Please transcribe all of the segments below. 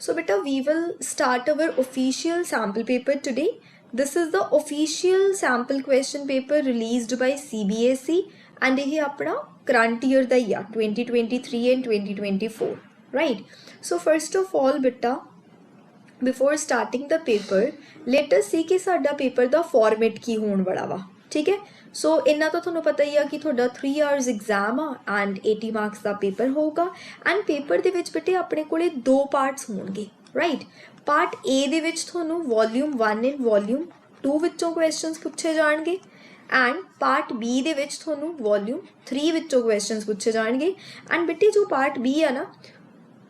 So beta, we will start our official sample paper today. This is the official sample question paper released by CBSE and ये अपना current year दा year 2023 and 2024, right? So first of all beta, before starting the paper, let us see कि साडा paper दा format की होने वाला वा, ठीक है? सो इन्ना तो तुहानू पता ही है कि तुहाडा 3 hours एग्जाम आ एंड 80 मार्क्स का पेपर होगा एंड पेपर दे विच बेटे अपने कोले दो पार्ट्स होणगे, राइट? पार्ट ए दे विच तुहानू वॉल्यूम 1 एंड वॉल्यूम 2 विचों क्वेश्चंस पूछे जाणगे एंड पार्ट बी दे विच तुहानू वॉल्यूम 3 विचों क्वेश्चंस पूछे जाणगे एंड बेटे जो पार्ट बी है ना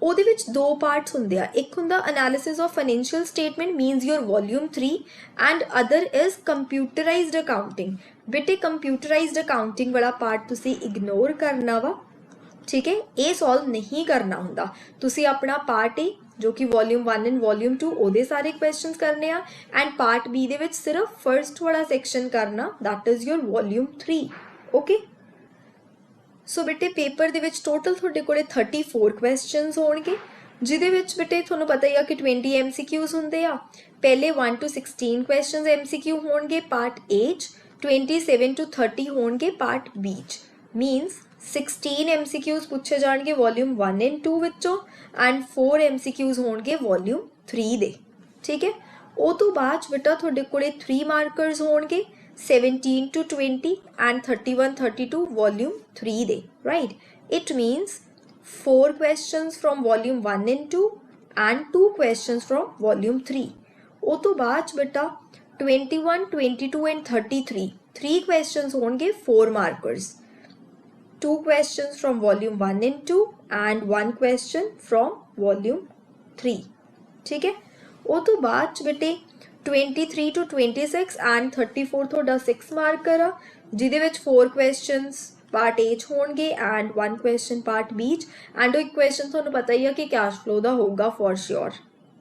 ਉਹਦੇ ਵਿੱਚ ਦੋ ਪਾਰਟਸ ਹੁੰਦੇ ਆ ਇੱਕ ਹੁੰਦਾ analysis of financial statement means your volume 3 and other is computerised accounting ਬੇਟੇ ਕੰਪਿਊਟਰਾਈਜ਼ਡ ਅਕਾਊਂਟਿੰਗ ਵਾਲਾ ਪਾਰਟ ਤੁਸੀਂ ਇਗਨੋਰ ਕਰਨਾ ਵਾ ਠੀਕ ਹੈ ਇਹ ਸੋਲਵ ਨਹੀਂ ਕਰਨਾ ਹੁੰਦਾ ਤੁਸੀਂ ਆਪਣਾ ਪਾਰਟ ਏ ਜੋ ਕਿ ਵੋਲਿਊਮ 1 ਐਂਡ ਵੋਲਿਊਮ 2 ਉਹਦੇ ਸਾਰੇ ਕੁਐਸਚਨਸ ਕਰਨੇ ਆ ਐਂਡ ਪਾਰਟ ਬੀ ਦੇ ਵਿੱਚ ਸਿਰਫ ਫਰਸਟ ਵਾਲਾ ਸੈਕਸ਼ਨ ਕਰਨਾ that is your volume 3 okay so बेटे पेपर दे विच टोटल थोड़े कोले 34 क्वेश्चंस होणगे जिहदे विच बेटे तुहानू पता ही आ कि 20 MCQs हुंदे आ पहले 1 to 16 क्वेश्चंस MCQ होणगे पार्ट ए 27 to 30 होणगे पार्ट बी मीनस 16 MCQs पूछे जाणगे वॉल्यूम 1 एंड 2 विचों एंड 4 MCQs होणगे वॉल्यूम 3 दे ठीक है ਉਹ ਤੋਂ ਬਾਅਦ बेटा थोड़े कोले 3 मार्कर्स होणगे 17 to 20 and 31 32 volume 3 day, right? It means 4 questions from volume 1 and 2 and 2 questions from volume 3. ਉਹ ਤੋਂ ਬਾਅਦ बेटा 21 22 and 33 3 questions होंगे 4 markers, 2 questions from volume 1 and 2 and 1 question from volume 3 ठीक है ਉਹ ਤੋਂ ਬਾਅਦ बेटे 23 to 26 and 34 ਤੁਹਾਡਾ 6 ਮਾਰਕਰ ਆ ਜਿਹਦੇ ਵਿੱਚ 4 questions ਪਾਰਟ A ਚ ਹੋਣਗੇ and 1 question ਪਾਰਟ B ਚ and ਉਹ ਇੱਕ question ਤੁਹਾਨੂੰ ਪਤਾ ਹੀ ਆ ਕਿ ਕੈਸ਼ ਫਲੋ ਦਾ ਹੋਊਗਾ ਫॉर श्योर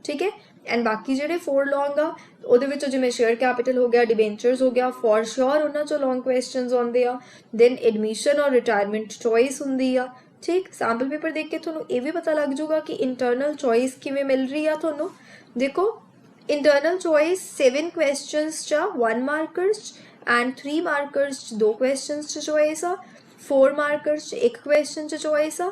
ਠੀਕ ਹੈ ਐਂਡ ਬਾਕੀ ਜਿਹੜੇ 4 ਲੌਂਗ ਆ ਉਹਦੇ ਵਿੱਚੋਂ ਜਿਵੇਂ ਸ਼ੇਅਰ ਕੈਪੀਟਲ ਹੋ ਗਿਆ ਡਿਬੈਂਚਰਸ ਹੋ ਗਿਆ ਫॉर श्योर ਉਹਨਾਂ ਚੋਂ ਲੌਂਗ ਕੁਐਸਚਨਸ ਆਉਂਦੇ ਆ ਦੈਨ ਐਡਮਿਸ਼ਨ ਔਰ ਰਿਟਾਇਰਮੈਂਟ ਚੋਇਸ ਹੁੰਦੀ ਆ ਠੀਕ ਸੈਂਪਲ ਪੇਪਰ ਦੇਖ ਕੇ ਤੁਹਾਨੂੰ ਇਹ ਵੀ ਪਤਾ ਲੱਗ ਜਾਊਗਾ ਕਿ ਇੰਟਰਨਲ ਚੋਇਸ ਕਿਵੇਂ ਮਿਲ ਰਹੀ ਆ ਤੁਹਾਨੂੰ देखो इंटरनल चॉइस 7 questions चा 1 markers and 3 markers 2 questions चा चॉइस आ 4 markers 1 question चा चॉइस आ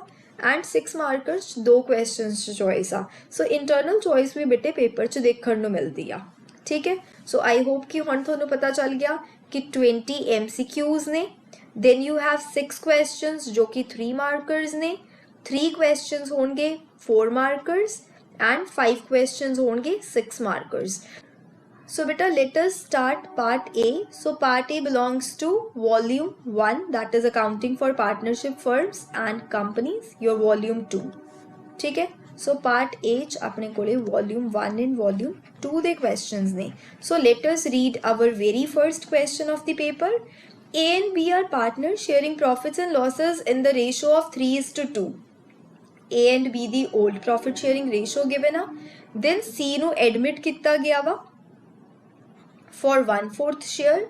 and 6 markers 2 questions चा चॉइस आ सो इंटरनल चॉइस भी बेटे पेपर च देखण नूं मिलदी आ ठीक है सो आई होप कि हुण तुहानूं पता चल गया कि 20 MCQs ने then you have 6 questions जो कि 3 markers ने 3 questions होणगे 4 markers and 5 questions होंगे 6 markers. So beta let us start part A. So part A belongs to volume 1 that is accounting for partnership firms and companies your volume 2 ठीक है so part A च अपने कोले volume 1 and volume 2 they questions ने so let us read our very first question of the paper. A and B are partners sharing profits and losses in the ratio of 3:2. A and B the old profit sharing ratio given a then C ਨੂੰ admit ਕੀਤਾ ਗਿਆ ਵਾ for 1/4 share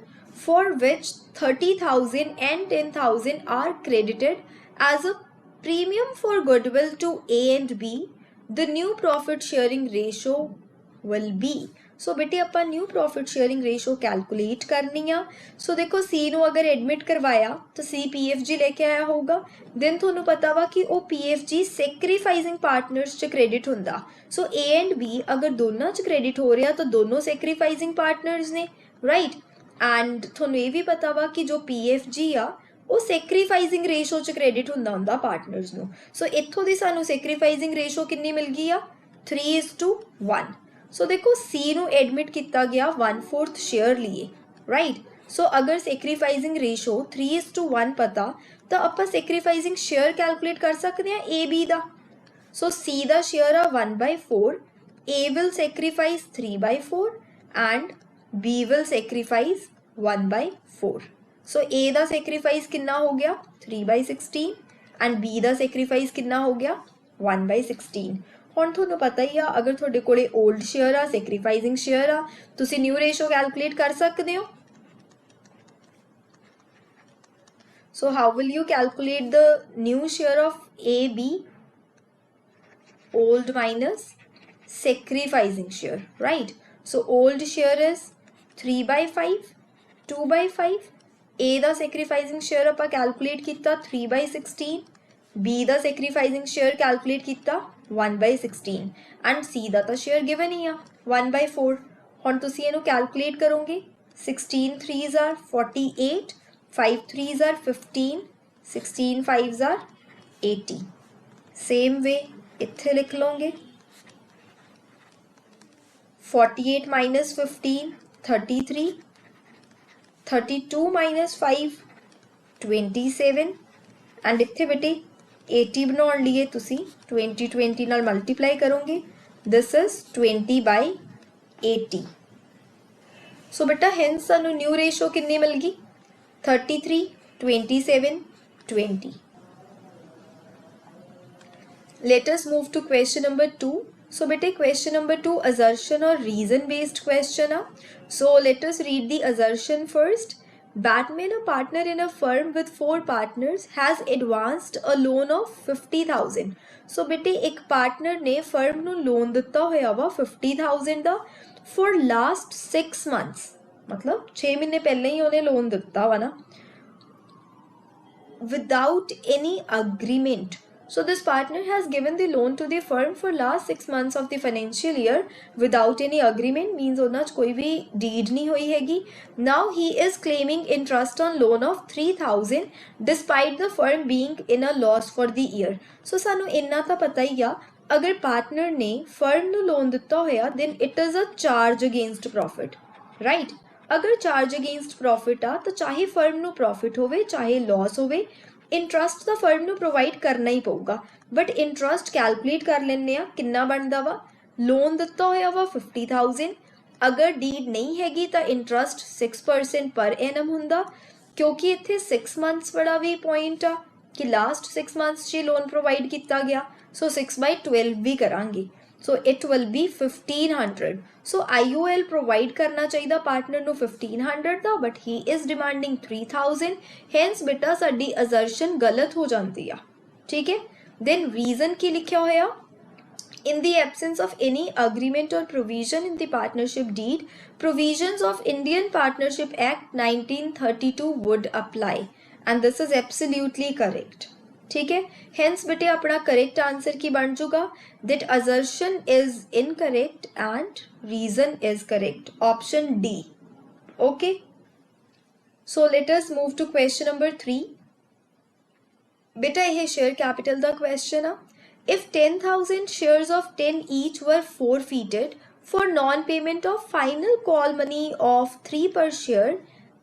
for which 30,000 and 10,000 are credited as a premium for goodwill to A and B. The new profit sharing ratio will be सो बेटे ਆਪਾਂ new profit sharing ratio calculate करनी आ सो देखो सी ਨੂੰ अगर एडमिट करवाया तो सी PFG लेके आया होगा देन ਤੁਹਾਨੂੰ पता वा कि वो PFG सैक्रीफाइसिंग पार्टनर्स च क्रेडिट ਹੁੰਦਾ सो A and B अगर दोनों च क्रेडिट हो रहा तो दोनों सैक्रीफाइसिंग पार्टनर्स ने राइट एंड ਤੁਹਾਨੂੰ ਇਹ ਵੀ पता वा कि जो PFG आ ਉਹ ਸੈਕਰੀਫਾਈਸਿੰਗ ਰੇਸ਼ੋ ਚ ਕ੍ਰੈਡਿਟ ਹੁੰਦਾ ਪਾਰਟਨਰਸ ਨੂੰ ਸੋ ਇੱਥੋਂ ਦੀ ਸਾਨੂੰ ਸੈਕਰੀਫਾਈਸਿੰਗ ਰੇਸ਼ੋ ਕਿੰਨੀ ਮਿਲ ਗਈ ਆ 3:1 सो देखो C ਨੂੰ एडमिट किया गया 1/4 शेयर लिए राइट सो अगर सैक्रीफाइसिंग रेशो 3:1 पता तो ਆਪਾਂ सैक्रीफाइसिंग शेयर कैलकुलेट कर सकते हैं A B ਦਾ सो C ਦਾ शेयर आ 1/4 A will sacrifice 3/4 and B will sacrifice 1/4 so A the sacrifice कितना हो गया 3/16 and B ਦਾ sacrifice कितना हो गया 1/16 ਹੁਣ ਤੁਹਾਨੂੰ ਪਤਾ ਹੀ ਆ ਅਗਰ ਤੁਹਾਡੇ ਕੋਲੇ 올ਡ ਸ਼ੇਅਰ ਆ ਸੈਕਰੀਫਾਈਸਿੰਗ ਸ਼ੇਅਰ ਆ ਤੁਸੀਂ ਨਿਊ ਰੇਸ਼ੋ ਕੈਲਕੂਲੇਟ ਕਰ ਸਕਦੇ ਹੋ so how will you calculate the new share of AB old minus sacrificing share, right? So old share is 3/5, 2/5. A the sacrificing share ਆਪਾਂ calculate ਕੀਤਾ 3/16, B ਦਾ sacrificing share calculate ਕੀਤਾ 1/16 and C ਦਾ ਤਾਂ share given ਹੀ ਆ 1/4. ਹੁਣ ਤੁਸੀਂ ਇਹਨੂੰ calculate ਕਰੋਗੇ 16 3s are 48, 5 3s are 15, 16 5s are 80. Same way ਇੱਥੇ ਲਿਖ ਲਓਗੇ 48 minus 15 33, 32 minus 5 27 and ਇੱਥੇ ਬੇਟੇ 80 ਬਣਾਉਣ ਲਈ ਤੁਸੀਂ 20 ਨਾਲ ਮਲਟੀਪਲਾਈ ਕਰੋਗੇ this is 20/80. ਸੋ ਬੇਟਾ hence ਸਾਨੂੰ ਨਿਊ ਰੇਸ਼ੋ ਕਿੰਨੀ ਮਿਲ ਗਈ 33 27 20. Let us move to question number 2. So beta question number 2 assertion or reason based question. So let us read the assertion first. Batman, a partner in a firm with 4 partners, has advanced a loan of 50,000. So beta एक partner ने firm ਨੂੰ loan ਦਿੱਤਾ ਹੋਇਆ ਵਾ 50,000 ਦਾ for last 6 months. मतलब 6 ਮਹੀਨੇ ਪਹਿਲਾਂ ਹੀ ਉਹਨੇ loan ਦਿੱਤਾ ਵਾ ਨਾ without any agreement. So this partner has given the loan to the firm for last 6 months of the financial year without any agreement, means ਉਹਨਾਂ 'ਚ ਕੋਈ ਵੀ deed ਨਹੀਂ ਹੋਈ ਹੈਗੀ. Now he is claiming interest on loan of 3,000 despite the firm being in a loss for the year. So ਸਾਨੂੰ ਇੰਨਾ ਤਾਂ ਪਤਾ ਹੀ ਆ ਅਗਰ partner ਨੇ firm ਨੂੰ loan ਦਿੱਤਾ ਹੋਇਆ then it is a charge against profit, right? ਅਗਰ charge against profit ਆ ਤਾਂ ਚਾਹੇ firm ਨੂੰ profit ਹੋਵੇ ਚਾਹੇ loss ਹੋਵੇ इंट्रस्ट तो फर्म ਨੂੰ प्रोवाइड करना ही पऊगा बट इंट्रस्ट कैलकुलेट कर लेने आ कितना बनता वा लोन दिता होया वा 50,000 अगर डीड नहीं हैगी तो इंट्रस्ट 6% पर एनम हुंदा क्योंकि इत्थे 6 मंथ्स बड़ा भी पॉइंट आ कि लास्ट 6 मंथ्स च लोन प्रोवाइड किया गया सो 6/12 भी करांगे so it will be 1500. So IOL provide करना चाहिए पार्टनर ਨੂੰ 1500 ਦਾ but he is demanding 3000. Hence बेटा साडी असर्शन गलत हो जाती है. ठीक है देन रीजन की लिखा होया in the absence of any agreement or provision in the partnership deed provisions of Indian Partnership Act 1932 would apply and this is absolutely correct. ठीक है hence बेटे अपना करेक्ट आंसर की बन चुका that assertion is incorrect and reason is correct option D. Okay, so let us move to question number 3. बेटा यह share capital दा question uh if 10,000 shares of 10 each were forfeited for non-payment of final call money of 3 per share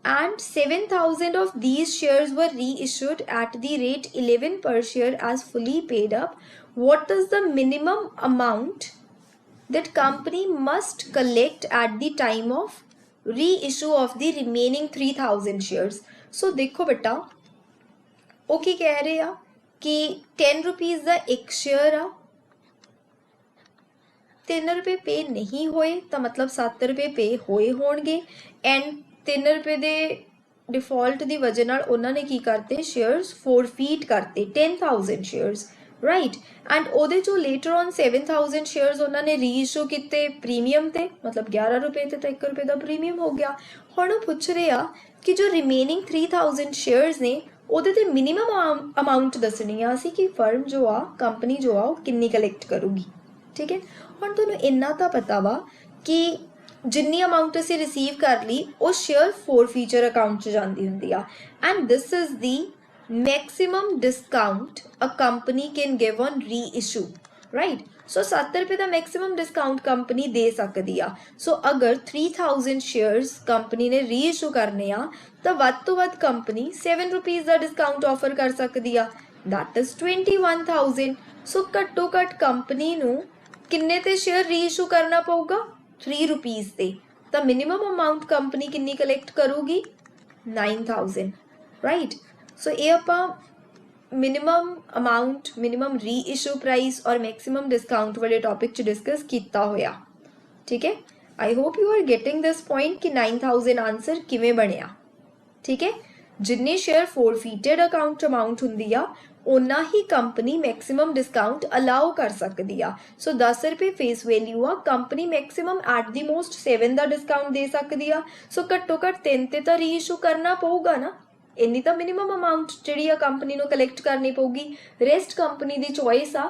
and 7,000 of these shares were reissued at the rate 11 per share as fully paid up, what is the minimum amount that company must collect at the time of reissue of the remaining 3,000 shares? So देखो बेटा वो की कह रहे हैं कि 10 rupees का एक शेयर आ 3 रुपये पे नहीं होए तो मतलब 7 रुपये पे होए होंगे एंड 3 रुपये ਦੇ डिफॉल्ट ਦੀ वजह ਨਾਲ ਉਹਨਾਂ ਨੇ ਕੀ ਕਰਤੇ ਸ਼ੇਅਰਸ ਫੋਰਫੀਟ ਕਰਤੇ 10,000 ਸ਼ੇਅਰਸ ਰਾਈਟ ਐਂਡ ਉਹਦੇ ਚੋਂ ਲੇਟਰ ਔਨ 7,000 ਸ਼ੇਅਰਸ ਉਹਨਾਂ ਨੇ ਰੀਇਸ਼ੂ ਕੀਤੇ ਪ੍ਰੀਮੀਅਮ ਤੇ ਮਤਲਬ 11 ਰੁਪਏ ਤੇ ਤਾਂ 1 ਰੁਪਏ ਦਾ ਪ੍ਰੀਮੀਅਮ ਹੋ ਗਿਆ ਹੁਣ ਉਹ ਪੁੱਛ ਰਹੇ ਆ ਕਿ ਜੋ ਰਿਮੇਨਿੰਗ 3,000 ਸ਼ੇਅਰਸ ਨੇ ਉਹਦੇ ਤੇ ਮਿਨੀਮਮ ਅਮਾਉਂਟ ਦੱਸਣੀ ਆ ਅਸੀਂ ਕਿ ਫਰਮ ਜੋ ਆ ਕੰਪਨੀ ਜੋ ਆ ਉਹ ਕਿੰਨੀ ਕਲੈਕਟ ਕਰੂਗੀ ਠੀਕ ਹੈ ਹੁਣ ਤੁਹਾਨੂੰ ਇੰਨਾ ਤਾਂ ਪਤਾ ਵਾ ਕਿ जिन्नी अमाउंट असी रिसीव कर ली वो शेयर फोरफीचर अकाउंट च जाती होंगी आ and this is the maximum discount a company can give on re issue right so 7 रुपये का मैक्सिमम डिस्काउंट कंपनी दे सकती आ सो अगर 3,000 शेयर्स कंपनी ने री इशू करने आ तो वध तो वध कंपनी 7 रुपीज़ का डिस्काउंट ऑफर कर सकती आ दैट इज 21,000 सो घट्टो घट कंपनी नू किन्ने ते शेयर री इशू करना पऊगा 3 रुपीज़ से तो मिनिमम अमाउंट कंपनी किन्नी कलैक्ट करूगी 9,000 राइट सो ये आप minimum amount minimum reissue price और मैक्सिमम डिस्काउंट वाले टॉपिक च डिस्कस किया होया ठीक है I hope you are getting this point कि 9,000 आंसर किवें बनिया ठीक है जिन्नी शेयर फोरफीटेड अकाउंट अमाउंट हुंदी आ उन्ना ही कंपनी मैक्सिमम डिस्काउंट अलाउ कर सकती आ। सो 10 रुपये फेस वैल्यू आ, company maximum at the most 7 का डिस्काउंट दे सकती आ। सो घट्टो घट्ट 3 ते तो रीइशू करना पऊगा ना, इन्नी तो मिनिमम अमाउंट जी कंपनी को कलैक्ट करनी पऊगी। रेस्ट कंपनी की चॉइस आ,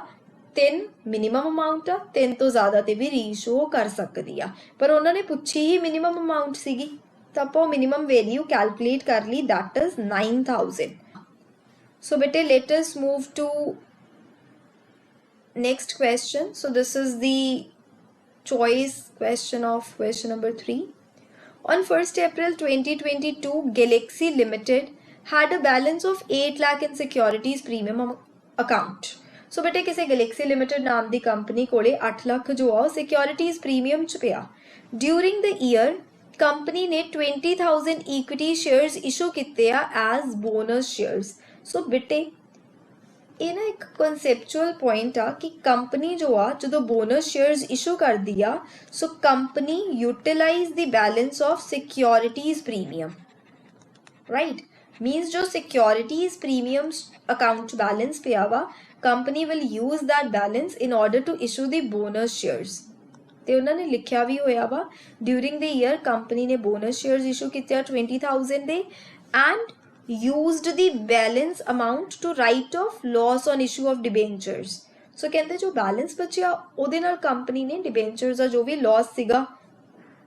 3 मिनिमम अमाउंट आ, 3 तो ज़्यादा तो भी रीइशू कर सकती आ, पर उन्होंने पूछी ही मिनिमम अमाउंट सीगी, तो आप मिनिमम वैल्यू कैलकुलेट कर ली, that is 9000। So bete, let us move to next question. So this is the choice question of question number 3. On 1st April 2022, Galaxy Limited had a balance of 8 lakh in securities premium account. So bete, किसी Galaxy Limited नाम दी company कोले 8 लाख जो आ securities premium च पिया। During the year, company ने 20,000 equity shares issue किते आ as bonus shares. So bete, ये ना एक कॉन्सेप्चुअल पॉइंट आ कि कंपनी जो आ जो बोनस शेयर्स इशू कर दिया, so company utilize the balance of securities premium, right. Means जो सिक्योरिटीज प्रीमियम अकाउंट बैलेंस पे आवा, company will use that balance in order to issue the bonus shares. ते उन्होंने लिखा भी होया वा, ड्यूरिंग द ईयर कंपनी ने बोनस शेयर्स इशू किए 20,000 दे and used the balance amount to write off loss on issue of debentures. So कहते जो बैलेंस बचिया ਉਹਦੇ ਨਾਲ ਕੰਪਨੀ ਨੇ ਡਿਬੈਂਚਰਸ ਦਾ ਜੋ ਵੀ ਲਾਸ ਸੀਗਾ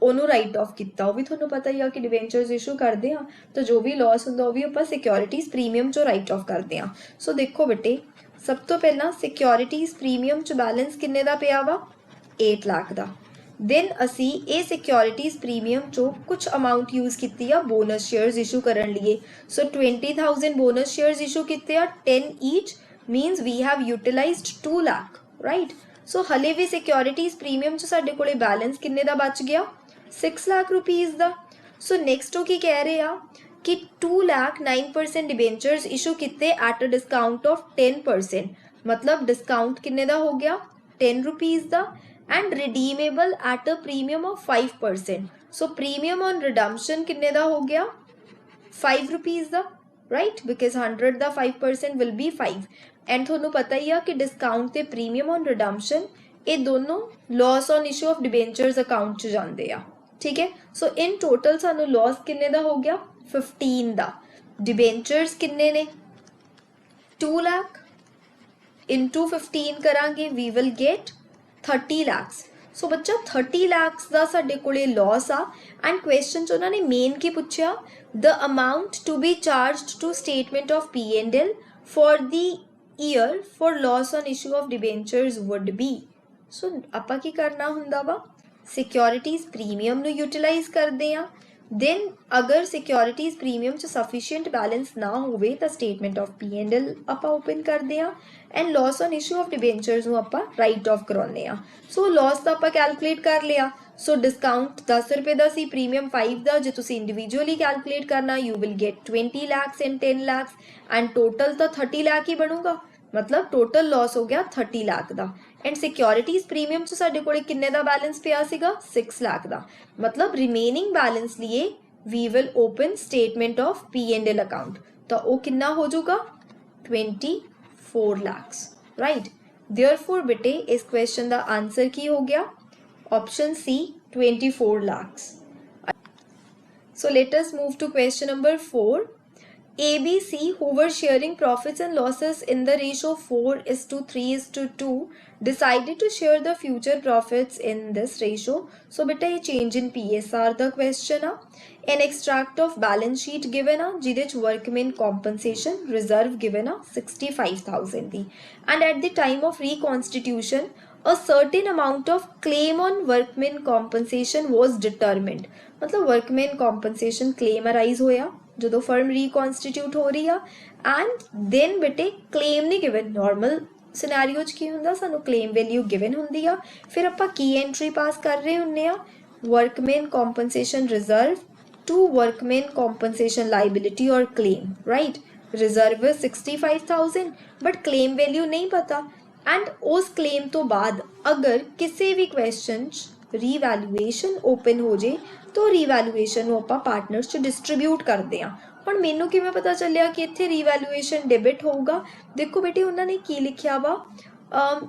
ਉਹਨੂੰ ਰਾਈਟ ਆਫ ਕੀਤਾ। ਉਹ ਵੀ ਤੁਹਾਨੂੰ ਪਤਾ ਹੀ ਆ ਕਿ ਡਿਬੈਂਚਰਸ ਇਸ਼ੂ ਕਰਦੇ ਆ ਤਾਂ ਜੋ ਵੀ ਲਾਸ ਹੁੰਦਾ ਉਹ ਵੀ ਆਪਾਂ ਸਿਕਿਉਰਿਟੀਜ਼ ਪ੍ਰੀਮੀਅਮ ਚੋਂ ਰਾਈਟ ਆਫ ਕਰਦੇ ਆ। ਸੋ ਦੇਖੋ ਬੇਟੇ, ਸਭ ਤੋਂ ਪਹਿਲਾਂ ਸਿਕਿਉਰਿਟੀਜ਼ ਪ੍ਰੀਮੀਅਮ ਚ ਬੈਲੈਂਸ ਕਿੰਨੇ ਦਾ ਪਿਆ ਵਾ, 8 ਲੱਖ ਦਾ। then असी ए सिक्योरिटीज प्रीमियम चो कुछ अमाउंट यूज की बोनस शेयर्स इशू करने लिए। सो 20,000 बोनस शेयर्स इशू किए 10 each, minus we have utilised 2 lakh, right. So हले भी सिक्योरिटीज प्रीमियम चो साडे कोले बैलेंस किन्ने दा बच गया, 6 लाख रुपीज़ दा। सो नेक्स्ट की कह रहे आ कि 2 लाख 9% डिबेंचर्स इशू किए एट अ डिस्काउंट ऑफ 10%, मतलब डिस्काउंट किन्ने दा हो गया, 10 रुपीज़ दा, and redeemable at a premium of 5%. So premium on redemption किन्ने दा हो गया, 5 rupees दा, right, because 100 दा 5% will be 5। and थोनू पता ही है कि डिस्काउंट ते प्रीमियम ऑन रिडम्पशन ये दोनों loss on issue of debentures account च जाते हैं, ठीक है। सो इन टोटल सानू लॉस किन्ने दा हो गया, 15 दा। डिबेंचर्स किन्ने ने, 2 लाख इंटू 15 करांगे, वी विल गेट 30 lakhs। सो बच्चा 30 lakhs का साडे कोले लॉस आ एंड क्वेश्चन च उन्होंने मेन की पूछा, the amount to be charged to statement of P&L for the year for loss on issue of debentures would be. So आपां की करना हुंदा वा, सिक्योरिटीज प्रीमियम नू यूटिलाइज करदे आ, then अगर सिक्योरिटीज प्रीमियम च सफिशिएंट बैलेंस ना होवे तो स्टेटमेंट ऑफ P&L आपां ओपन करदे आ and loss on issue of debentures नू आपां राइट ऑफ कराउने आ। सो लॉस तो आपां कैलकुलेट कर लिया। सो डिस्काउंट 10 रुपये का सी, प्रीमियम 5 का, जो तुसीं इंडिविजुअली कैलकुलेट करना you will gate 20 lakhs and 10 lakhs and total तो 30 लाख ही बनूगा, मतलब टोटल लॉस हो गया 30 लाख का। एंड सिक्योरिटीज प्रीमियम च साडे कोले किन्ने दा बैलेंस पिया सीगा, 6 लाख का, मतलब रिमेनिंग बैलेंस लिए we will open statement of P&L account, तो वो किन्ना हो जाऊगा, 24 lakhs, राइट। देयरफॉर बेटे इस क्वेश्चन का आंसर की हो गया, option C 24 lakhs। So let us move to question number 4। ABC, who were sharing profits and losses in the ratio 4:3:2, decided to share the future profits in this ratio. So beta ये change in PSR the question आ, an extract of balance sheet given आ जिदे च workmen compensation reserve given uh 65,000 the, and at the time of reconstitution a certain amount of claim on workmen compensation was determined। मतलब workmen compensation claim arise होया जो firm reconstitute हो रही है and then बेटे क्लेम नहीं given. Normal scenario च की हुंदा, सानू क्लेम वैल्यू गिवन हुंदी आ, फिर आपां की एंट्री पास कर रहे हुन्ने आ, workman compensation reserve to workman compensation liability और claim, right. Reserve 65,000 but claim value नहीं पता, एंड उस क्लेम तो बाद अगर किसी भी क्वेश्चन रीवैल्यूएशन ओपन हो जाए तो रीवैल्यूएशन पार्टनर्स च डिस्ट्रीब्यूट करते हैं। ਹੁਣ ਮੈਨੂੰ ਕਿਵੇਂ ਪਤਾ ਚੱਲਿਆ ਕਿ ਇੱਥੇ ਰੀਵੈਲੂਏਸ਼ਨ ਡੈਬਿਟ ਹੋਊਗਾ? ਦੇਖੋ ਬੇਟੇ ਉਹਨਾਂ ਨੇ ਕੀ ਲਿਖਿਆ ਵਾ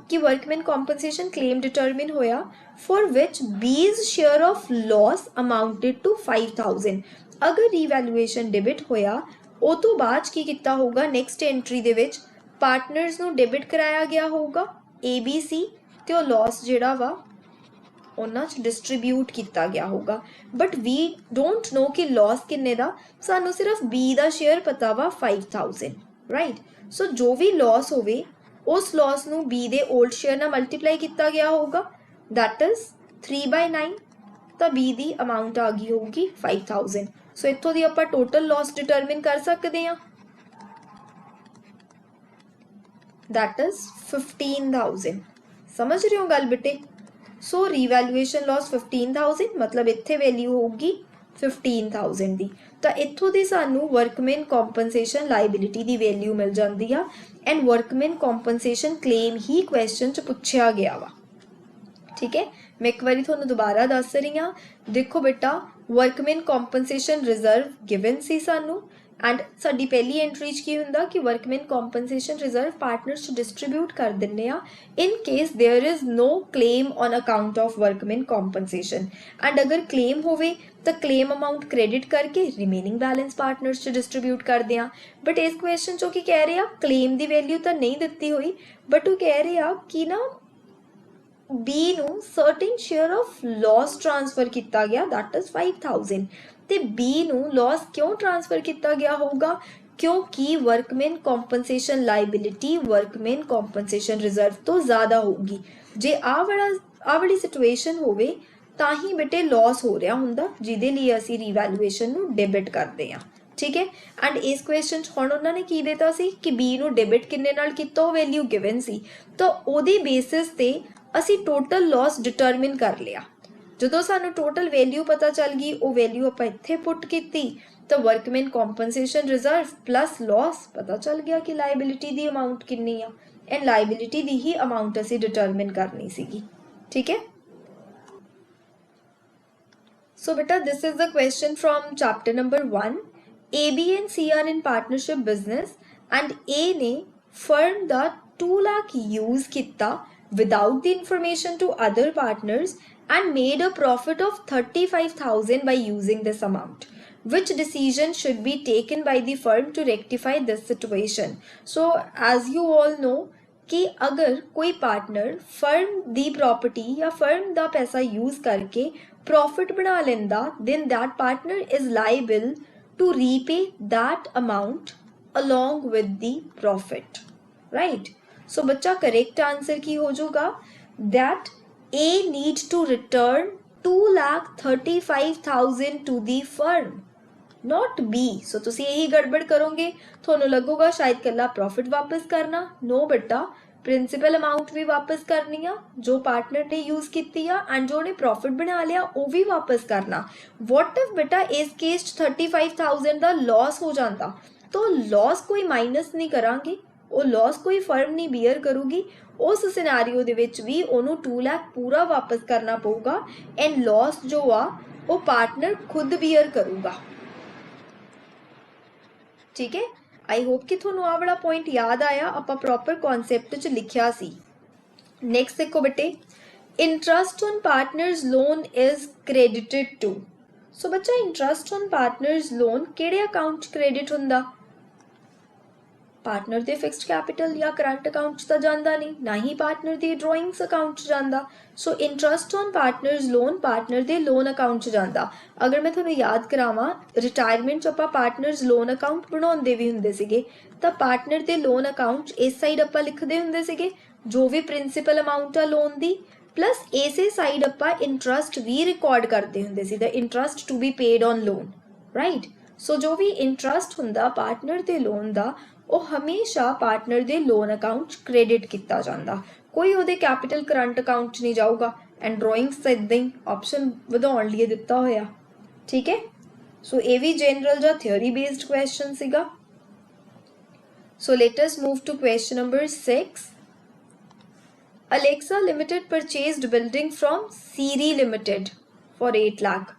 ਕਿ ਵਰਕਮੈਨ ਕੰਪਨਸੇਸ਼ਨ ਕਲੇਮ ਡਿਟਰਮਿਨ ਹੋਇਆ ਫॉर ਵਿਚ ਬੀਜ਼ ਸ਼ੇਅਰ ਆਫ ਲਾਸ ਅਮਾਉਂਟਡ ਟੂ 5000। ਅਗਰ ਰੀਵੈਲੂਏਸ਼ਨ ਡੈਬਿਟ ਹੋਇਆ ਉਹ ਤੋਂ ਬਾਅਦ ਕੀ ਕੀਤਾ ਹੋਊਗਾ? ਨੈਕਸਟ ਐਂਟਰੀ ਦੇ ਵਿੱਚ ਪਾਰਟਨਰਸ ਨੂੰ ਡੈਬਿਟ ਕਰਾਇਆ ਗਿਆ ਹੋਊਗਾ ABC ਤੇ ਉਹ ਲਾਸ ਜਿਹੜਾ ਵਾ ਉਹਨਾਂ 'ਚ ਡਿਸਟਰੀਬਿਊਟ ਕੀਤਾ ਗਿਆ ਹੋਊਗਾ। ਬਟ ਵੀ ਡੋਂਟ ਨੋ ਕਿ ਲਾਸ ਕਿੰਨੇ ਦਾ, ਸਾਨੂੰ ਸਿਰਫ B ਦਾ ਸ਼ੇਅਰ ਪਤਾ ਵਾ 5000, ਰਾਈਟ। ਸੋ ਜੋ ਵੀ ਲਾਸ ਹੋਵੇ ਉਸ ਲਾਸ ਨੂੰ B ਦੇ ਓਲਡ ਸ਼ੇਅਰ ਨਾਲ ਮਲਟੀਪਲਾਈ ਕੀਤਾ ਗਿਆ ਹੋਊਗਾ, ਦੈਟ ਇਜ਼ 3/9, ਤਾਂ B ਦੀ ਅਮਾਊਂਟ ਆ ਗਈ ਹੋਊਗੀ 5000। ਸੋ ਇੱਥੋਂ ਦੀ ਆਪਾਂ ਟੋਟਲ ਲਾਸ ਡਿਟਰਮਿਨ ਕਰ ਸਕਦੇ ਹਾਂ, that is 15,000। समझ रहे हो गल बेटे? सो रीवैल्यूएशन लॉस 15,000 मतलब इत्थे वैल्यू होगी 15,000 दी। तो इत्थों दी सानू वर्कमैन कॉम्पनसेशन लाइबिलिटी दी वैल्यू मिल जाती है and workman compensation claim he question च पुछया गया वा। ठीक है, मैं एक बार थोड़ा दोबारा दस रही हाँ। देखो बेटा वर्कमैन कॉम्पनसेशन रिजर्व गिवन सी सानू एंड साडी पहली एंट्री की हुंदा कि workman compensation reserve partners to distribute कर दिंने आ in case there is no claim on account of workman compensation. And अगर क्लेम होवे तो क्लेम अमाउंट क्रेडिट करके remaining balance partners to distribute कर दें। बट इस क्वेश्चन चो की कह रहे हैं क्लेम की वैल्यू तो नहीं दिती हुई, बट वो कह रहे हैं कि ना B ਨੂੰ certain share of loss transfer ਕੀਤਾ ਗਿਆ, that is 5000। ਤੇ B ਨੂੰ loss ਕਿਉਂ ਟ੍ਰਾਂਸਫਰ ਕੀਤਾ ਗਿਆ ਹੋਊਗਾ? ਕਿਉਂਕਿ ਵਰਕਮੈਨ ਕੰਪਨਸੇਸ਼ਨ ਲਾਇਬਿਲਿਟੀ ਵਰਕਮੈਨ ਕੰਪਨਸੇਸ਼ਨ ਰਿਜ਼ਰਵ ਤੋਂ ਜ਼ਿਆਦਾ ਹੋਊਗੀ। ਜੇ ਆਹ ਵਾਲੀ ਸਿਚੁਏਸ਼ਨ ਹੋਵੇ ਤਾਂ ਹੀ ਬੇਟੇ ਲਾਸ ਹੋ ਰਿਹਾ ਹੁੰਦਾ, ਜਿਹਦੇ ਲਈ ਅਸੀਂ ਰੀਵੈਲੂਏਸ਼ਨ ਨੂੰ ਡੈਬਿਟ ਕਰਦੇ ਹਾਂ। ठीक है, एंड इस क्वेश्चन हुण उन्होंने की दिता सी कि B ਨੂੰ ਡੈਬਿਟ ਕਿੰਨੇ ਨਾਲ ਕੀਤਾ, ਉਹ ਵੈਲਿਊ ਗਿਵਨ ਸੀ, ਤਾਂ ਉਹਦੇ ਬੇਸਿਸ ਤੇ ਅਸੀਂ ਟੋਟਲ ਲਾਸ ਡਿਟਰਮਿਨ ਕਰ ਲਿਆ। ਜਦੋਂ ਸਾਨੂੰ ਟੋਟਲ ਵੈਲਿਊ ਪਤਾ ਚੱਲ ਗਈ, ਉਹ ਵੈਲਿਊ ਆਪਾਂ ਇੱਥੇ ਪੁੱਟ ਕੀਤੀ ਤਾਂ workman compensation reserve plus loss ਪਤਾ ਚੱਲ ਗਿਆ ਕਿ ਲਾਇਬਿਲਿਟੀ ਦੀ ਅਮਾਊਂਟ ਕਿੰਨੀ ਆ, ਐਂਡ ਲਾਇਬਿਲਿਟੀ ਦੀ ਹੀ ਅਮਾਊਂਟ ਅਸੀਂ ਡਿਟਰਮਿਨ ਕਰਨੀ ਸੀਗੀ। ਠੀਕ ਹੈ, ਸੋ ਬੇਟਾ this is the question from chapter number 1। A, B and C are in partnership business and A ने firm ਦਾ 2 lakh use ਕੀਤਾ without the information to other partners and made a profit of 35,000 by using this amount. Which decision should be taken by the firm to rectify this situation? So as you all know कि अगर कोई partner firm दी property या firm दा पैसा use करके profit बना लेंदा, then that partner is liable to repay that amount along with the profit, right? So बच्चा correct answer की हो जाएगा that A needs to return 2,35,000 to the firm, not B। so तुसी यही गड़बड़ करोगे, थोनों लगोगा शायद कल्ला प्रॉफिट वापस करना। नो बेटा, प्रिंसिपल अमाउंट भी वापस करनी आ जो पार्टनर ने यूज की एंड जो ने प्रॉफिट बना लिया वो भी वापस करना। वॉट इफ बेटा इस केस 35,000 का लॉस हो जाता, तो लॉस कोई माइनस नहीं करांगे, वो लॉस कोई फर्म नहीं बीयर करूगी, उस सिनेरियो दे विच भी उन्होंने 2 लाख पूरा वापस करना पऊगा एंड लॉस जो आ वो पार्टनर खुद बीयर करूगा। ठीक है, आई होप कि थोनों आ वाला पॉइंट याद आया, आपां प्रॉपर कॉन्सैप्ट च लिखिया सी। नैक्सट देखो बेटे, interest on partners loan is credited to. So बच्चा इंटरस्ट ऑन पार्टनर्स लोन किहड़े अकाउंट क्रेडिट हुंदा? पार्टनर दे फिक्स्ड कैपिटल या करंट अकाउंट च तां जांदा नहीं, ना ही पार्टनर दे ड्रॉइंग्स अकाउंट च जांदा। So interest on partners loan partner दे लोन अकाउंट च जांदा। अगर मैं तुहानूं याद करावां, रिटायरमेंट च आपां पार्टनर्स लोन अकाउंट बनाउंदे भी हुंदे सीगे, तां पार्टनर दे लोन अकाउंट इस साइड आपां लिखदे हुंदे सीगे जो भी प्रिंसीपल अमाउंट आ लोन दी, प्लस इसे साइड आपां इंटरस्ट भी रिकॉर्ड करदे हुंदे सी, the interest to be paid on loan, right. So जो भी इंटरस्ट हुंदा पार्टनर दे लोन दा वो हमेशा पार्टनर दे लोन अकाउंट क्रेडिट किया जाता, कोई वो कैपिटल करंट अकाउंट नहीं जाऊगा। एंड ड्रॉइंग्स इदा ही ऑप्शन वधाउण लई दिता होया। ठीक है, सो ये भी जनरल जा थ्योरी बेस्ड क्वेश्चन सीगा। So let us move to question number 6। Alexa Limited purchased building from Siri Limited for 8 lakh.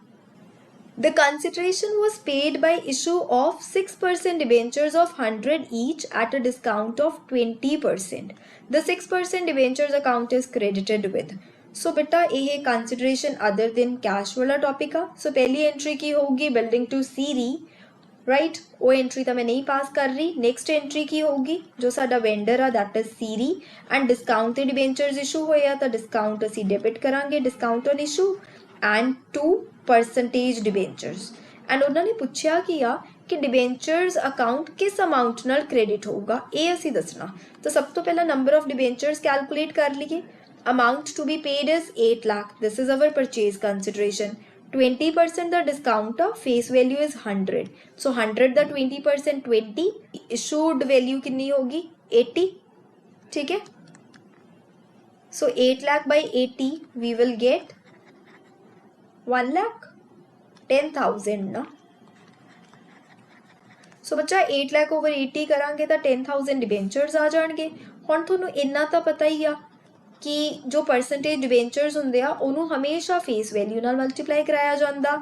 The consideration was paid by issue of 6% debentures of 100 each at a discount of 20%. The 6% debentures account is credited with. So beta ये consideration other than cash वाला topic है. So पहली entry की होगी building to CD, right? वो entry तो मैं नहीं pass कर रही. Next entry की होगी जो साडा vendor है that is CD and discount ते debentures issue होया तो discount असी debit करांगे discount on issue and 2% debentures and उन्होंने पूछा कि कि डिबेंचर्स अकाउंट किस अमाउंट नाल क्रेडिट होगा ये असी दसना तो सब तो पहला नंबर ऑफ डिबेंचर्स कैलकुलेट कर लीए amount to be paid is 8 lakh this is our purchase consideration 20% the discount of face value is 100 so 100 the 20% 20 issued value कितनी होगी 80 ठीक है so 8 lakh by 80 we will get 1 lakh 10,000 ना सो बच्चा 8 lakh over 80 करांगे तो 10,000 डिबेंचर्स आ जाएंगे हुण तुहानूं इन्ना तो पता ही आ कि जो परसेंटेज डिबेंचर्स हुंदे आ उहनूं हमेशा फेस वैल्यू नाल मल्टीप्लाई कराया जांदा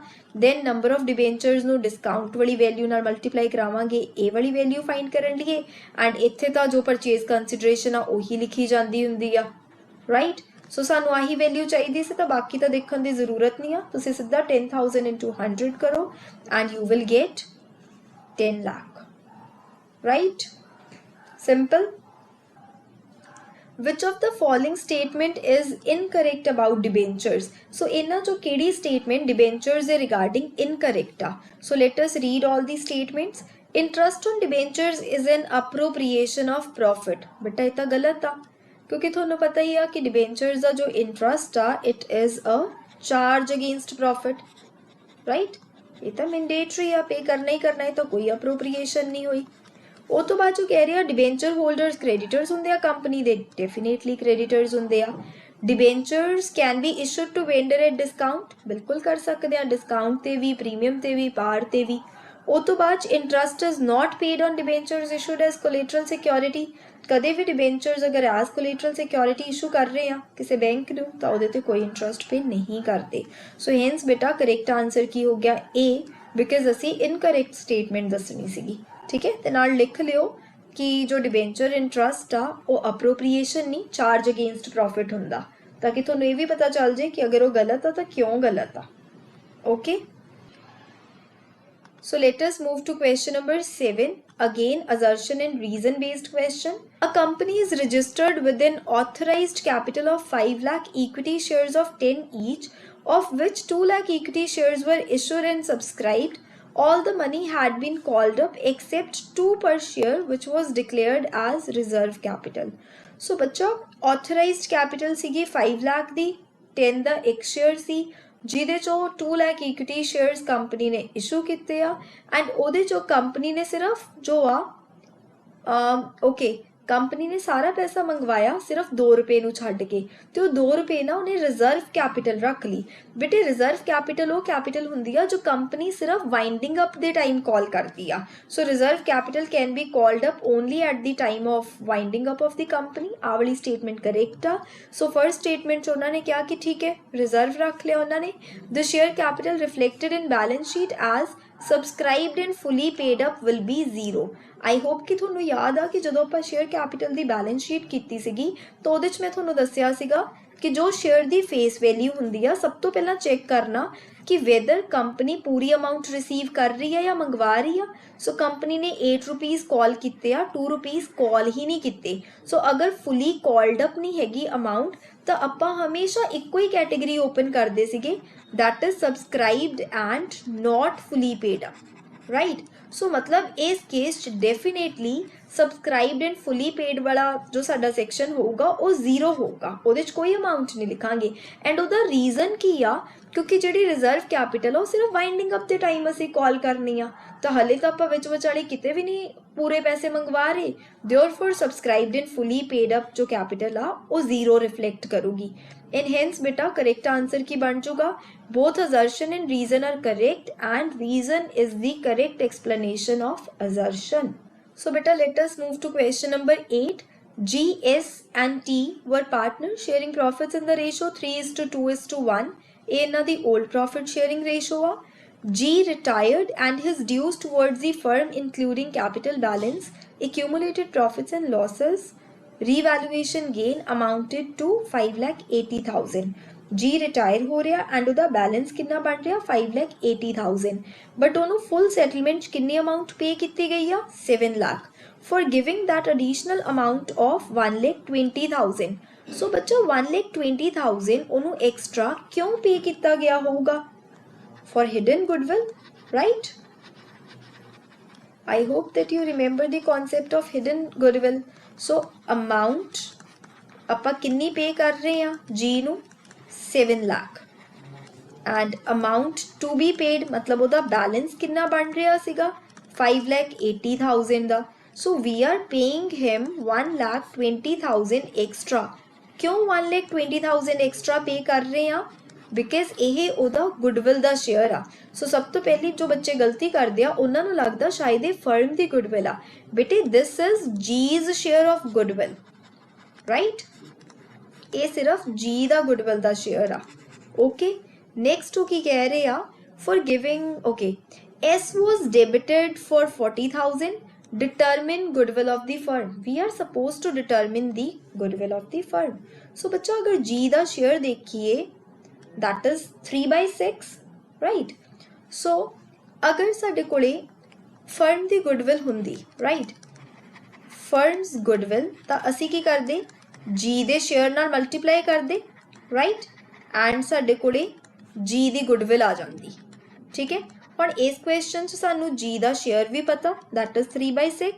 दैन नंबर ऑफ डिबेंचर्स नूं डिस्काउंट वाली वैल्यू नाल मल्टीप्लाई करावांगे ए वाली वैल्यू फाइंड करन लईए एंड इत्थे तां जो परचेज कंसिडरेशन आ ओही लिखी जांदी हुंदी आ राइट सो सानू आही वैल्यू चाहिए सी तो बाकी तो देखने की जरूरत नहीं है तुसीं सीधा 10,000 into 100 करो and you will gate 10 lakh right simple which of the following statement is incorrect about debentures so इन्ना जो केड़ी statement debentures है regarding incorrect so let us read all the statements interest on debentures is an appropriation of profit बेटा ये तो गलत आ क्योंकि थोनों पता ही है कि डिबेंचर्स का जो इंटरेस्ट आ it is a charge against profit right ये तो मैंडेटरी है पे करना ही करना है तो कोई अप्रोप्रिएशन नहीं हुई वो तो बाद जो कह रहे हैं डिबेंचर होल्डर्स क्रेडिटर्स होंगे आ कंपनी दे डेफिनेटली क्रेडिटर्स होंगे आ debentures can be issued to vendor at discount बिल्कुल कर सकते हैं डिस्काउंट ते भी प्रीमियम ते भी पार ते भी वो तो बाद interest is not paid on debentures issued as collateral security कदे भी डिबेंचर्स अगर एज कोलेटरल सिक्योरिटी इशू कर रहे हैं किसी बैंक नूं तो ਉਹਦੇ ਤੇ कोई इंटरेस्ट पे नहीं करते सो हेंस बेटा करेक्ट आंसर की हो गया ए बिकॉज असी इनकरेक्ट स्टेटमेंट दसनी सीगी ठीक है ते नाल लिख लियो कि जो डिबेंचर इंटरेस्ट आ वो अप्रोप्रिएशन नहीं चार्ज अगेंस्ट प्रॉफिट हुंदा ताकि तुहानूं ये भी पता चल जाए कि अगर वो गलत आ तो क्यों गलत आ okay So let us move to question number 7. Again, assertion and reason based question. A company is registered with an authorized capital of 5 lakh equity shares of 10 each, of which 2 lakh equity shares were issued and subscribed. All the money had been called up except 2 per share, which was declared as reserve capital. So बच्चा authorized capital सीगी 5 lakh दी 10 दा एक share सी ਜਿਹਦੇ ਚੋਂ 2 lakh equity shares company ਨੇ issue ਕੀਤੇ ਆ and ਉਹਦੇ ਚੋਂ ਕੰਪਨੀ ਨੇ ਸਿਰਫ ਜੋ ਓਕੇ ਕੰਪਨੀ ਨੇ ਸਾਰਾ ਪੈਸਾ ਮੰਗਵਾਇਆ ਸਿਰਫ 2 ਰੁਪਏ ਨੂੰ ਛੱਡ ਕੇ ਤੇ ਉਹ 2 ਰੁਪਏ ਨਾ ਉਹਨੇ ਰਿਜ਼ਰਵ ਕੈਪੀਟਲ ਰੱਖ ਲਈ ਬੇਟੇ ਰਿਜ਼ਰਵ ਕੈਪੀਟਲ ਉਹ ਕੈਪੀਟਲ ਹੁੰਦੀ ਆ ਜੋ ਕੰਪਨੀ ਸਿਰਫ ਵਾਈਂਡਿੰਗ ਅਪ ਦੇ ਟਾਈਮ ਕਾਲ ਕਰਦੀ ਆ so reserve capital can be called up only at the time of winding up of the company ਆ ਵਾਲੀ ਸਟੇਟਮੈਂਟ ਕਰੈਕਟ ਆ ਸੋ ਫਰਸਟ ਸਟੇਟਮੈਂਟ 'ਚ ਉਹਨਾਂ ਨੇ ਕਿਹਾ ਕਿ ਠੀਕ ਹੈ ਰਿਜ਼ਰਵ ਰੱਖ ਲਿਆ ਉਹਨਾਂ ਨੇ the share capital reflected in balance sheet as subscribed and fully paid up will be 0 I hope कि थोनों याद आ कि जो आप शेयर कैपिटल की बैलेंस शीट की सीगी तो वो मैं थोनों दसिया सीगा कि जो शेयर की फेस वैल्यू होंगी आ सब तो पहला चेक करना कि वेदर कंपनी पूरी अमाउंट रिसीव कर रही है या मंगवा रही है सो कंपनी ने 8 रुपीज़ कॉल किए आ 2 रुपीज़ कॉल ही नहीं किए सो अगर फुली कॉल्ड अप नहीं हैगी अमाउंट तो आप हमेशा एको ही कैटेगरी ओपन करते सीगे that is subscribed and not fully paid up right so मतलब इस case definitely subscribed and fully paid वाला जो साडा सैक्शन होगा वो 0 होगा ਉਹਦੇ 'ਚ कोई अमाउंट नहीं लिखांगे एंड ਉਹਦਾ रीजन की आ क्योंकि जी रिजर्व कैपिटल वो सिर्फ वाइंडिंग अप के टाइम असी कॉल करनी आ तो हले तो आप विचाले किते भी नहीं पूरे पैसे मंगवा रहे therefore subscribed and fully paid up जो कैपिटल आ वो 0 रिफ्लेक्ट करूगी एंड हेंस बेटा करेक्ट आंसर की बन चुका both assertion and reason are correct and reason is the correct explanation of assertion. So beta let us move to question number 8. G, S and T were partners sharing profits in the ratio 3:2:1. ਇਹ ਇਹਨਾਂ ਦੀ old profit sharing ratio ਆ G retired and his dues towards the firm including capital balance, accumulated profits and losses, revaluation gain amounted to 5,80,000. G retire हो रहा and ਉਹਦਾ balance कितना बन रहा 5,80,000 but ਉਹਨੂੰ full settlement कितनी amount pay ਕੀਤੀ गई ਆ 7 lakh for giving that additional amount of 1,20,000. So बच्चा 1,20,000 ਉਹਨੂੰ extra क्यों pay ਕੀਤਾ ਗਿਆ ਹੋਊਗਾ for hidden goodwill, right? I hope that you remember the concept of hidden goodwill. So amount ਆਪਾਂ ਕਿੰਨੀ pay ਕਰ ਰਹੇ ਹਾਂ G ਨੂੰ 7 lakh and amount to be paid मतलब ਉਹਦਾ balance ਕਿੰਨਾ ਬਣ ਰਿਹਾ ਸੀਗਾ 5,80,000 ਦਾ. So we are paying him 1,20,000 extra. क्यों 1,20,000 extra pay कर रहे हैं बिकॉज ਇਹ ਉਹਦਾ ਗੁੱਡਵਿਲ ਦਾ ਸ਼ੇਅਰ ਆ. ਸੋ ਸਭ ਤੋਂ ਪਹਿਲੀ ਜੋ ਬੱਚੇ ਗਲਤੀ ਕਰਦੇ ਆ ਉਹਨਾਂ ਨੂੰ ਲੱਗਦਾ ਸ਼ਾਇਦ ਇਹ ਫਰਮ ਦੀ ਗੁੱਡਵਿਲ ਆ. ਬੇਟੇ this is G's share of goodwill, right? ਇਹ ਸਿਰਫ ਜੀ ਦਾ ਗੁੱਡਵਿਲ ਦਾ ਸ਼ੇਅਰ ਆ. ਓਕੇ, ਨੈਕਸਟ ਉਹ ਕੀ ਕਹਿ ਰਹੇ ਆ for giving okay S was debited for 40,000. Determine goodwill of the firm. We are supposed to determine the goodwill of the firm. So ਬੱਚਾ ਅਗਰ G ਦਾ ਸ਼ੇਅਰ ਦੇਖੀਏ that is 3/6, right? So अगर साडे कोले firm दी goodwill हुंदी, right? Firm's goodwill ਤਾਂ ਅਸੀਂ ਕੀ ਕਰਦੇ G ਦੇ ਸ਼ੇਅਰ ਨਾਲ ਮਲਟੀਪਲਾਈ ਕਰਦੇ, right? and ਸਾਡੇ ਕੋਲੇ G ਦੀ goodwill ਆ ਜਾਂਦੀ, ਠੀਕ ਹੈ? ਹੁਣ ਇਸ ਕੁਐਸਚਨ 'ਚ ਸਾਨੂੰ G ਦਾ ਸ਼ੇਅਰ ਵੀ ਪਤਾ that is 3/6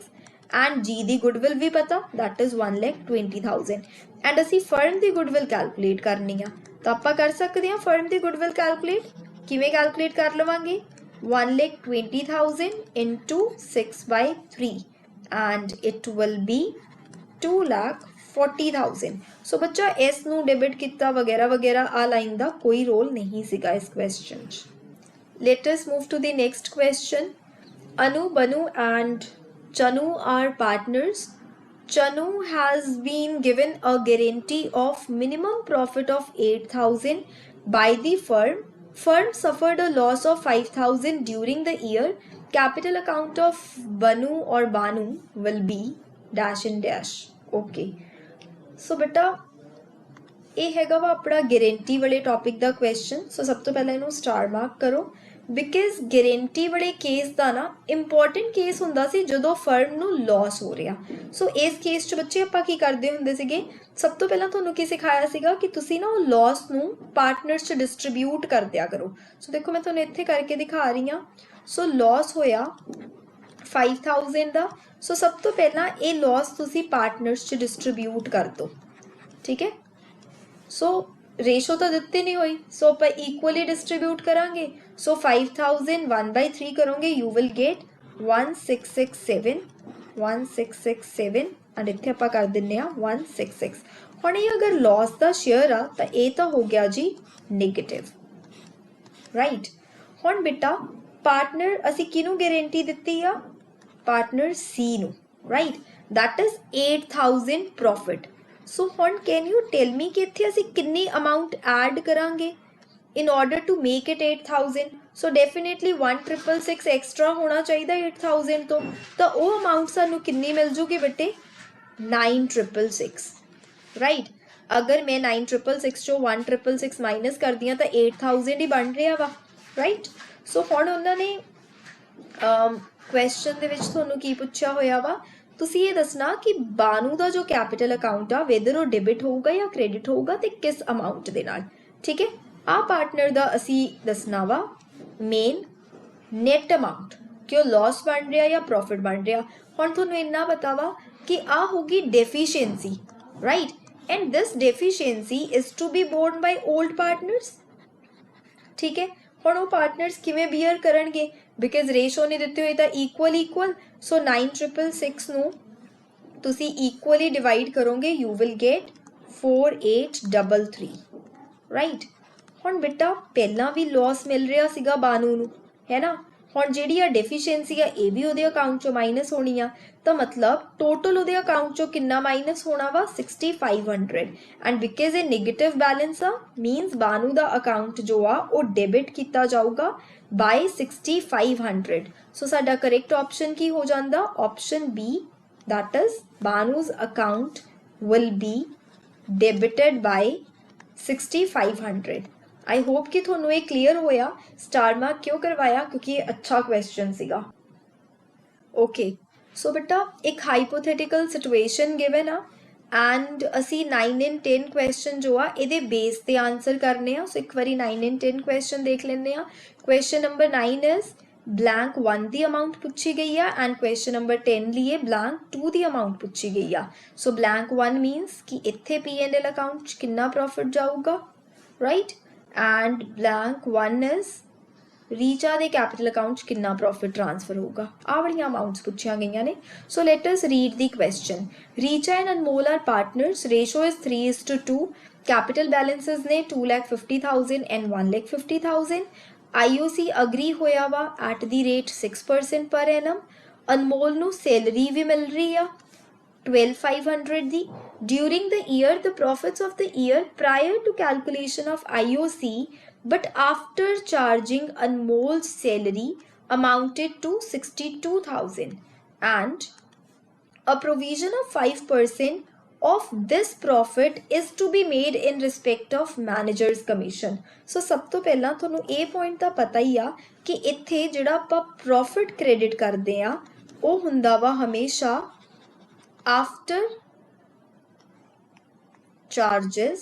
and G the goodwill ਵੀ ਪਤਾ that is 1,20,000 and ਅਸੀਂ firm ਦੀ goodwill calculate ਕਰਨੀ ਆ. ਤਾਂ ਆਪਾਂ ਕਰ ਸਕਦੇ ਹਾਂ ਫਰਮ ਦੀ ਗੁੱਡਵਿਲ ਕੈਲਕੂਲੇਟ. ਕਿਵੇਂ ਕੈਲਕੂਲੇਟ ਕਰ ਲਵਾਂਗੇ 1,20,000 into 6/3 and it will be 2,40,000. ਸੋ ਬੱਚਾ ਇਸ ਨੂੰ ਡੈਬਿਟ ਕੀਤਾ ਵਗੈਰਾ ਵਗੈਰਾ ਆ ਲਾਈਨ ਦਾ ਕੋਈ ਰੋਲ ਨਹੀਂ ਸੀਗਾ ਇਸ ਕੁਐਸਚਨ 'ਚ. Let us move to the next question. Anu, Banu and Chanu are partners. Chanu has been given a guarantee of minimum profit of 8,000 by the firm. Firm suffered a loss of 5,000 during the year. Capital account of Banu or Banu will be dash and dash. Okay. So beta ਇਹ ਹੈਗਾ ਵਾ ਆਪਣਾ guarantee ਵਾਲੇ topic ਦਾ question. ਸੋ ਸਭ ਤੋਂ ਪਹਿਲਾਂ ਇਹਨੂੰ star mark ਕਰੋ ਬਿਕਾਜ਼ ਗਾਰੰਟੀ ਵਾਲੇ ਕੇਸ ਦਾ ਨਾ ਇੰਪੋਰਟੈਂਟ ਕੇਸ ਹੁੰਦਾ ਸੀ ਜਦੋਂ ਫਰਮ ਨੂੰ ਲਾਸ ਹੋ ਰਿਹਾ. ਸੋ ਇਸ ਕੇਸ 'ਚ ਬੱਚੇ ਆਪਾਂ ਕੀ ਕਰਦੇ ਹੁੰਦੇ ਸੀਗੇ ਸਭ ਤੋਂ ਪਹਿਲਾਂ ਤੁਹਾਨੂੰ ਕੀ ਸਿਖਾਇਆ ਸੀਗਾ ਕਿ ਤੁਸੀਂ ਨਾ ਉਹ ਲਾਸ ਨੂੰ ਪਾਰਟਨਰਸ 'ਚ ਡਿਸਟਰੀਬਿਊਟ ਕਰ ਦਿਆ ਕਰੋ. ਸੋ ਦੇਖੋ ਮੈਂ ਤੁਹਾਨੂੰ ਇੱਥੇ ਕਰਕੇ ਦਿਖਾ ਰਹੀ ਹਾਂ. ਸੋ ਲਾਸ ਹੋਇਆ 5,000 ਦਾ. ਸੋ ਸਭ ਤੋਂ ਪਹਿਲਾਂ ਇਹ ਲਾਸ ਤੁਸੀਂ ਪਾਰਟਨਰਸ 'ਚ ਡਿਸਟਰੀਬਿਊਟ ਕਰ ਦਿਓ, ਠੀਕ ਹੈ? सो रेशो तो दिते नहीं हुई. सो आप इक्वली डिस्ट्रीब्यूट करांगे. सो 5,000 1/3 करोगे यू विल गेट 1,667 एंड इत्थे आपां कर दिन्ने आ 166. हुण ये अगर लॉस का शेयर आ तो ये तो हो गया जी नेगेटिव, राइट? हुण बेटा पार्टनर असी किनू गारंटी दित्ती आ पार्टनर सी नू, right? That is 8,000 profit. So ਹੁਣ कैन यू टेल मी कि इत्थे ਅਸੀਂ कितनी अमाउंट ऐड करांगे in order to make it 8,000. So definitely 1,666 extra होना चाहिए 8,000 तो वो अमाउंट सानू कितनी मिल जूगी बेटे 9,666, राइट? अगर मैं 9,666 चो 1,666 माइनस कर दिया तो 8,000 ही बन रहा वा, राइट? सो ਹੁਣ ਉਹਨਾਂ ਨੇ क्वेश्चन ਦੇ ਵਿੱਚ ਤੁਹਾਨੂੰ ਕੀ ਪੁੱਛਿਆ ਹੋਇਆ ਵਾ ਤੁਸੀਂ ਇਹ ਦੱਸਣਾ ਕਿ ਬਾਨੂ ਦਾ ਜੋ ਕੈਪੀਟਲ ਅਕਾਊਂਟ ਆ ਵੈਦਰ ਉਹ ਡੈਬਿਟ ਹੋਊਗਾ ਜਾਂ ਕ੍ਰੈਡਿਟ ਹੋਊਗਾ ਤੇ ਕਿਸ ਅਮਾਉਂਟ ਦੇ ਨਾਲ, ਠੀਕ ਹੈ? ਆ ਪਾਰਟਨਰ ਦਾ ਅਸੀਂ ਦੱਸਣਾ ਵਾ ਮੇਨ ਨੈਟ ਅਮਾਉਂਟ ਕਿ ਉਹ ਲਾਸ ਬਣ ਰਿਹਾ ਜਾਂ ਪ੍ਰੋਫਿਟ ਬਣ ਰਿਹਾ. ਹੁਣ ਤੁਹਾਨੂੰ ਇੰਨਾ ਪਤਾ ਵਾ ਕਿ ਆ ਹੋਗੀ deficiency, right? And this deficiency is to be borne by old partners, ਠੀਕ ਹੈ? ਹੁਣ ਉਹ ਪਾਰਟਨਰਸ ਕਿਵੇਂ ਬੀਅਰ ਕਰਨਗੇ ਬਿਕਾਜ਼ ਰੇਸ਼ੋ ਨਹੀਂ ਦਿੱਤੇ ਹੋਏ ਤਾਂ ਇਕੁਅਲ. ਸੋ 9,666 ਨੂੰ ਤੁਸੀਂ ਇਕੁਅਲੀ ਡਿਵਾਈਡ ਕਰੋਗੇ ਯੂ ਵਿਲ ਗੇਟ 4,833, ਰਾਈਟ? ਹੁਣ ਬੇਟਾ ਪਹਿਲਾਂ ਵੀ ਲਾਸ ਮਿਲ ਰਿਹਾ ਸੀਗਾ ਬਾਨੂ ਨੂੰ, ਹੈ ਨਾ? ਹੁਣ ਜਿਹੜੀ ਆ ਡੈਫੀਸ਼ੀਐਂਸੀ ਆ ਇਹ ਵੀ ਉਹਦੇ ਅਕਾਊਂਟ ਚੋਂ ਮਾਈਨਸ ਹੋਣੀ ਆ, ਤਾਂ ਮਤਲਬ ਟੋਟਲ ਉਹਦੇ ਅਕਾਊਂਟ ਚੋਂ ਕਿੰਨਾ ਮਾਈਨਸ ਹੋਣਾ ਵਾ 6500 ਐਂਡ ਬਿਕਾਜ਼ ਇਹ ਨੈਗੇਟਿਵ ਬੈਲੈਂਸ ਆ ਮੀਨਸ ਬਾਨੂ ਦਾ ਅਕਾਊਂਟ ਜੋ ਆ ਉਹ ਡੈਬਿਟ ਕੀਤਾ ਜਾਊਗਾ ਬਾਈ 6500। ਸੋ ਸਾਡਾ ਕਰੈਕਟ ਆਪਸ਼ਨ ਕੀ ਹੋ ਜਾਂਦਾ, option B, that is ਬਾਨੂ's account will be debited by 6500। I hope कि थोनों ये क्लीयर होया। स्टार मार्क क्यों करवाया, क्योंकि ये अच्छा क्वेश्चन सीगा। ओके सो बेटा एक हाइपोथेटिकल सिचुएशन गिवन आ एंड असी 9 and 10 क्वेश्चन जो आ इहदे बेस ते आंसर करने आ। सो एक बारी 9 and 10 क्वेश्चन देख लेने आ। क्वेश्चन नंबर 9 इज ब्लैंक 1 दी अमाउंट पूछी गई है एंड क्वेश्चन नंबर 10 लिए ब्लैंक 2 दी अमाउंट पूछी गई है। सो ब्लैंक 1 मीनस कि इत्थे P&L अकाउंट कितना प्रॉफिट जाऊगा, right, and blank 1 is Richa दे कैपिटल अकाउंट कितना प्रॉफिट ट्रांसफर होगा। आ बड़ियां अमाउंट्स पूछिया गई ने। So let us read the question. Richa and Anmol are partners, ratio is 3:2, capital balances ने 2,50,000 एंड 1,50,000। IOC अग्री होया वा at the rate 6% per annum. अनमोल नू सैलरी भी मिल रही है 12,500 दी। During the year, the profits of the year prior to calculation of IOC but after charging Anmol's salary amounted to 62,000 and a provision of 5% of this profit is to be made in respect of manager's commission। So सब तो पहला थोनों ये point दा पता ही आ कि इत्थे जिहड़ा आपां प्रॉफिट क्रेडिट करदे आ वो हुंदा वा हमेशा after charges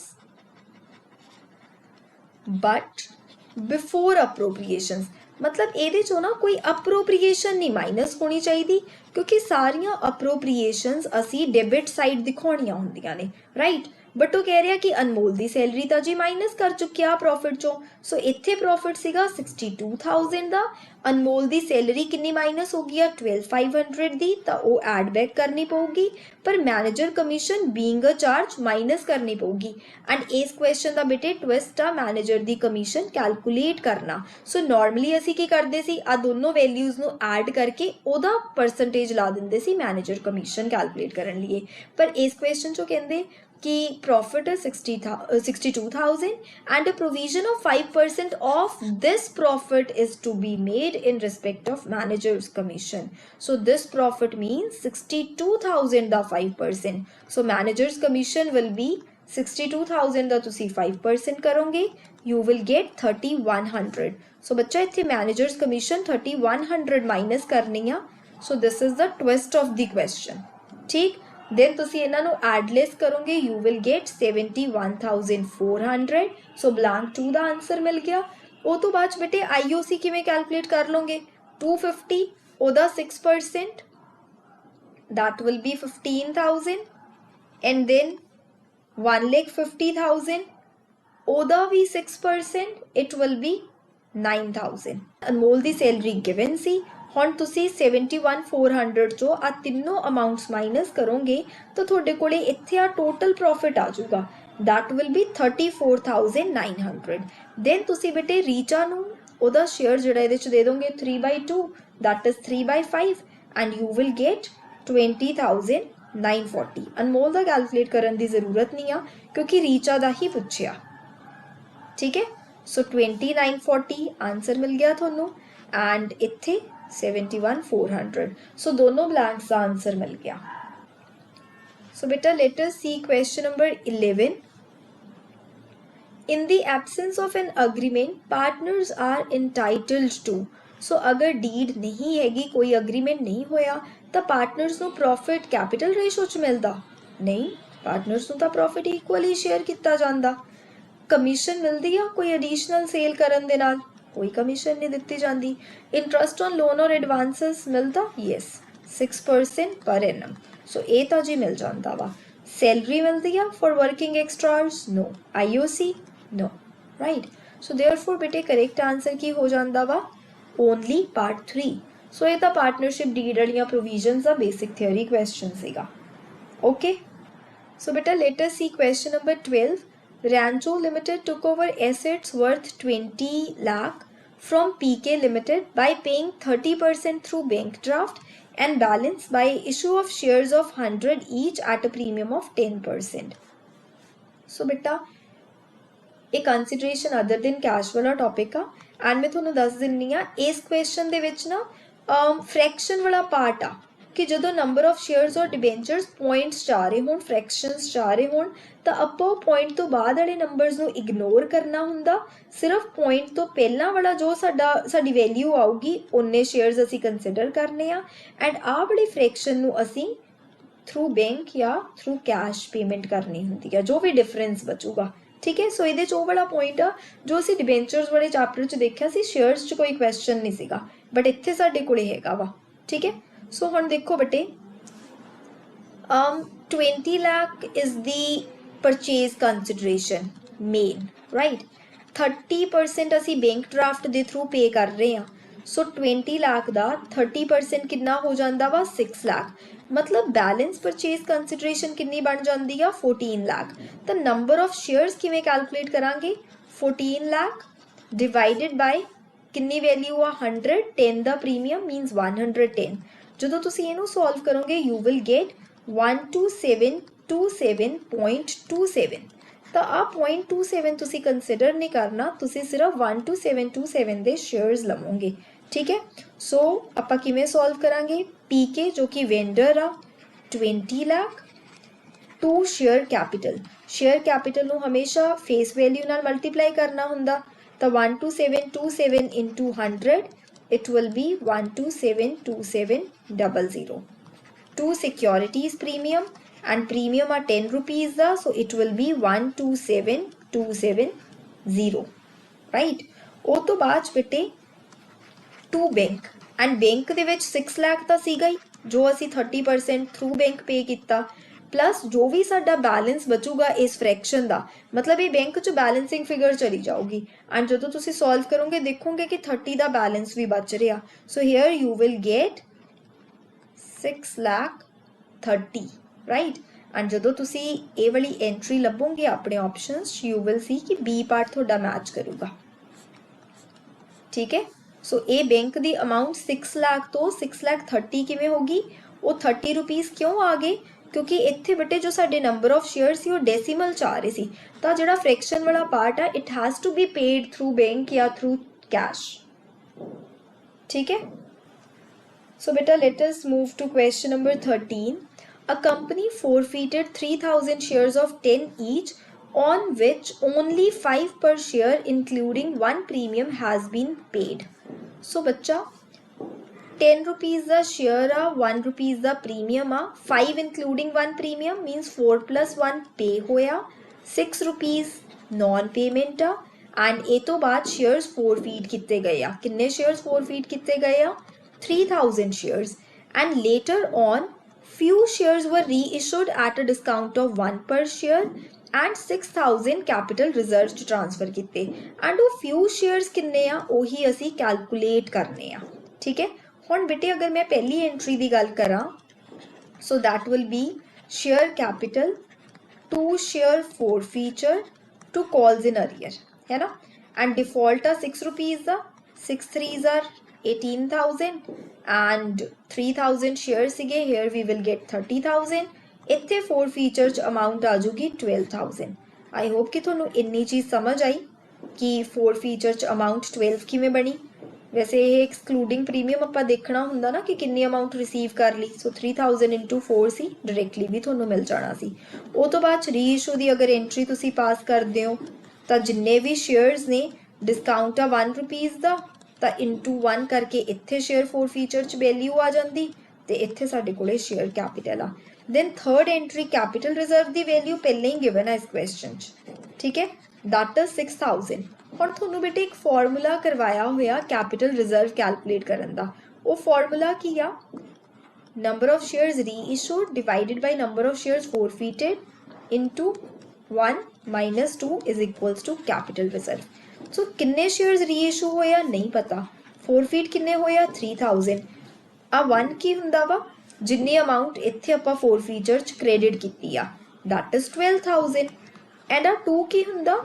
but before appropriations। मतलब ਇਹਦੇ ਚੋਂ ਨਾ ਕੋਈ ਅਪਰੋਪਰੀਏਸ਼ਨ ਨਹੀਂ ਮਾਈਨਸ ਹੋਣੀ ਚਾਹੀਦੀ ਕਿਉਂਕਿ ਸਾਰੀਆਂ ਅਪਰੋਪਰੀਏਸ਼ਨਸ ਅਸੀਂ ਡੈਬਿਟ ਸਾਈਡ ਦਿਖਾਉਣੀਆਂ ਹੁੰਦੀਆਂ ਨੇ, ਰਾਈਟ। बट वो कह रहा कि अनमोल की सैलरी तो जी माइनस कर चुकिया प्रॉफिट चो। सो इत्थे प्रॉफिट सीगा 62,000 का, अनमोल की सैलरी कितनी माइनस हो गई 12,500 दी, तो वो एड बैक करनी पऊगी, पर manager commission being a charge minus करनी पऊगी। एंड इस क्वेश्चन का बेटे ट्विस्ट आ मैनेजर की कमीशन कैलकुलेट करना। सो नॉर्मली असी की करते सी आ दोनों वैल्यूज़ नू ऐड करके ओदा परसेंटेज ला दिंदे सी मैनेजर कमीशन कैलकुलेट करने लिए, पर इस क्वेश्चन चो कहते कि प्रॉफिट है 62,000 and a provision of 5% of this profit is to be made in respect of manager's commission। So this profit means 62,000 da 5%। So manager's commission will be 62,000 da तुसी 5% करोगे, you will get 3,100। So बच्चा इत्थे manager's commission 3,100 minus करनी आ। So this is the twist of the question, ठीक। then तुसी इन्हां नू एडलेस करोगे, you will get 71,400। So blank 2 का आंसर मिल गया। वो तो बाद बेटे IOC किवें कैलकुलेट कर लोगे, 250 ओदा 6% that will be 15,000 and then 1,50,000 ओदा भी 6% it will be 9,000। अनमोल की सैलरी गिवन सी, ਹੁਣ ਤੁਸੀਂ 71,400 ਚੋਂ ਆ ਤਿੰਨੋਂ ਅਮਾਉਂਟਸ ਮਾਈਨਸ ਕਰੋਗੇ ਤਾਂ ਤੁਹਾਡੇ ਕੋਲੇ ਇੱਥੇ ਆ ਟੋਟਲ ਪ੍ਰੋਫਿਟ ਆ ਜਾਊਗਾ, that will be 34,900। then ਤੁਸੀਂ ਬੇਟੇ ਰੀਚਾ ਨੂੰ ਉਹਦਾ ਸ਼ੇਅਰ ਜਿਹੜਾ ਇਹਦੇ ਚ ਦੇ ਦੋਗੇ 3/2 that is 3/5 and you will get 20,940। Anmol the calculate ਕਰਨ ਦੀ ਜ਼ਰੂਰਤ ਨਹੀਂ ਆ ਕਿਉਂਕਿ ਰੀਚਾ ਦਾ ਹੀ ਪੁੱਛਿਆ, ठीक है। सो 29,440 आंसर मिल गया थोनों एंड इत्थे 71,400। सो दोनों ब्लैंक्स का आंसर मिल गया। सो बेटा let us see question number 11। In the absence of an agreement partners are entitled to. So अगर डीड नहीं हैगी, कोई अग्रीमेंट नहीं होया, तो पार्टनर्स को प्रॉफिट कैपिटल रेशो च मिलता नहीं, पार्टनर्स को तो प्रॉफिट इक्वली शेयर किया जाता। कमीशन मिलती है कोई एडिशनल सेल करन दे नाल, कोई कमीशन नहीं दी जाती। इंटरस्ट ऑन लोन और एडवांसेस मिलता, यस 6% पर एनम। सो ये तो जी मिल जाता वा। सैलरी मिलती है for working extras, no. IOC, no, right. So therefore बेटे करेक्ट आंसर की हो जाता वा ओनली पार्ट 3। सो ये तो पार्टनरशिप डीड वाली प्रोविजनस का बेसिक थियोरी क्वेश्चन सीगा, ओके। सो बेटा let us see question number 12। Rancho Limited took over assets worth 20 lakh from PK Limited by paying 30% through bank draft and balance by issue of shares of 100 each at a premium of 10%. So beta एक consideration other दिन cash वाला topic uh and मैं थोड़ा दस दिनी आ इस question दे विच ना fraction वाला पार्ट आ कि जो नंबर ऑफ शेयर्स और डिबेंचर्स पॉइंट्स जा रहे होण फ्रैक्शनस जा रहे होण तो आपां पॉइंट तो बाद वाले नंबर्स नूं इग्नोर करना हुंदा सिर्फ पॉइंट तो पहला वाला जो साडी वैल्यू आऊगी उन्ने शेयर्स असी कंसीडर करने आ एंड आ वाली फ्रैक्शन नूं असी थ्रू बैंक या थ्रू कैश पेमेंट करनी हुंदी है जो भी डिफरेंस बचूगा ठीक है सो ये वाला पॉइंट आ जो असी डिबेंचर्स वाले चैप्टर च देखा सी शेयर्स च कोई क्वेश्चन नहीं सीगा बट इत्थे साडे कोले हैगा वा ठीक है सो हुण देखो बटे 20 lakh is the purchase consideration main right 30% असी बैंक ड्राफ्ट दे थ्रू पे कर रहे हैं सो 20 लाख का 30% कितना हो जाता वा 6 लाख मतलब बैलेंस परचेज कंसिडरेशन कितनी बन जाती है 14 लाख तो नंबर ऑफ शेयर्स किवें कैलकुलेट करांगे 14 लाख डिवाइडेड बाय कितनी वैल्यू आ 100 10 दा प्रीमियम मीनस 110 जो तुसी इनू सॉल्व करोगे यू विल गेट 12727.27 तो आ 0.27 तुसी कंसिडर नहीं करना तुसी सिर्फ 12727 दे शेयर्स लवोगे ठीक है सो आपां किवें सॉल्व करांगे पीके जो कि वेंडर आ 20 लाख टू शेयर कैपिटल नूं हमेशा फेस वैल्यू नाल मल्टीप्लाई करना हुंदा तो 12727 into 100 it will be 1272700 two securities premium and premium are 10 rupees so it will be 127,270 right ਉਹ ਤੋਂ ਬਾਅਦ ਬੇਟੇ टू बैंक एंड बैंक ਦੇ ਵਿੱਚ 6 लाख ਤਾਂ ਸੀਗਾ ਹੀ ਜੋ ਅਸੀਂ 30% थ्रू बैंक पे ਕੀਤਾ प्लस जो भी साडा बैलेंस बचूगा इस फ्रैक्शन का मतलब ये बैंक च बैलेंसिंग फिगर चली जाऊगी एंड जो तुसी सॉल्व करोगे देखोगे कि 30 का बैलेंस भी बच रहा सो here you will gate 6,30,000 right and जो तुसी ये वाली एंट्री लभोगे अपने ऑप्शंस यू विल सी कि बी पार्ट थोड़ा मैच करूगा ठीक है सो ये बैंक की अमाउंट 6 लाख तो 6,30,000 किवें होगी वो 30 रुपीज़ क्यों आ गए क्योंकि इत्थे बटे जो साडे नंबर ऑफ शेयर सी वो डेसीमल च आ रहे सी तो जिहड़ा फ्रैक्शन वाला पार्ट है it has to be paid through bank या थ्रू कैश ठीक है सो बेटा let us move to question number 13 a company forfeited 3,000 shares of 10 each on which only 5 per share including 1 premium has been paid so बच्चा 10 rupees the share uh 1 rupees the premium uh 5 including 1 premium means 4 plus 1 pay होया 6 rupees non payment uh and ए तो बाद shares forfeit किते गए आ किन्ने shares forfeit किते गए आ 3,000 shares and later on few shares were reissued at a discount of 1 per share and 6,000 capital reserves transfer किते and वो few shares किन्ने आ ओही असी calculate करने आ ठीक है हुण बेटे अगर मैं पहली एंट्री की गल करा so that will be share capital to share forfeiture to calls in arrear है ना एंड डिफॉल्ट आ 6 रुपीज़ का 6 3s are 18,000 and 3,000 शेयर सिगे here we will get 30,000 इत्थे forfeiture च अमाउंट आ जूगी 12,000 आई होप कि तुहानू इन्नी चीज़ समझ आई कि forfeiture च अमाउंट 12 किवें बनी वैसे ये एक्सक्लूडिंग प्रीमियम आपां देखना हुंदा ना कि कितनी अमाउंट रिसीव कर ली सो 3,000 into 4 सी डायरैक्टली भी तुहानू मिल जाना सी वो तो बाद रीइशू की अगर एंट्री तुसी पास करदे हो तो जिन्ने भी शेयर्स ने डिस्काउंट आ 1 रुपीज़ का तो इंटू 1 करके इत्थे शेयर forfeiture च वैल्यू आ जाती तो इत्थे साडे कोले शेयर कैपिटल आ then third entry capital reserve की वैल्यू पहले ही गिवन है इस क्वेश्चन ठीक है दैट इज 6,000 और थोनू बेटे एक फॉर्मूला करवाया हुआ कैपिटल रिजर्व कैलकुलेट करन दा वो फॉर्मूला की आ number of shares reissued divided by number of shares forfeited into 1 minus 2 is equals to capital reserve सो किन्ने शेयर्स रीइशू होया नहीं पता forfeit किन्ने होया 3,000 आ 1 की हुंदा वा जिन्नी अमाउंट इत्थे आपां forfeiture च क्रेडिट कीती आ दैट इज 12,000 एंड आ 2 की हुंदा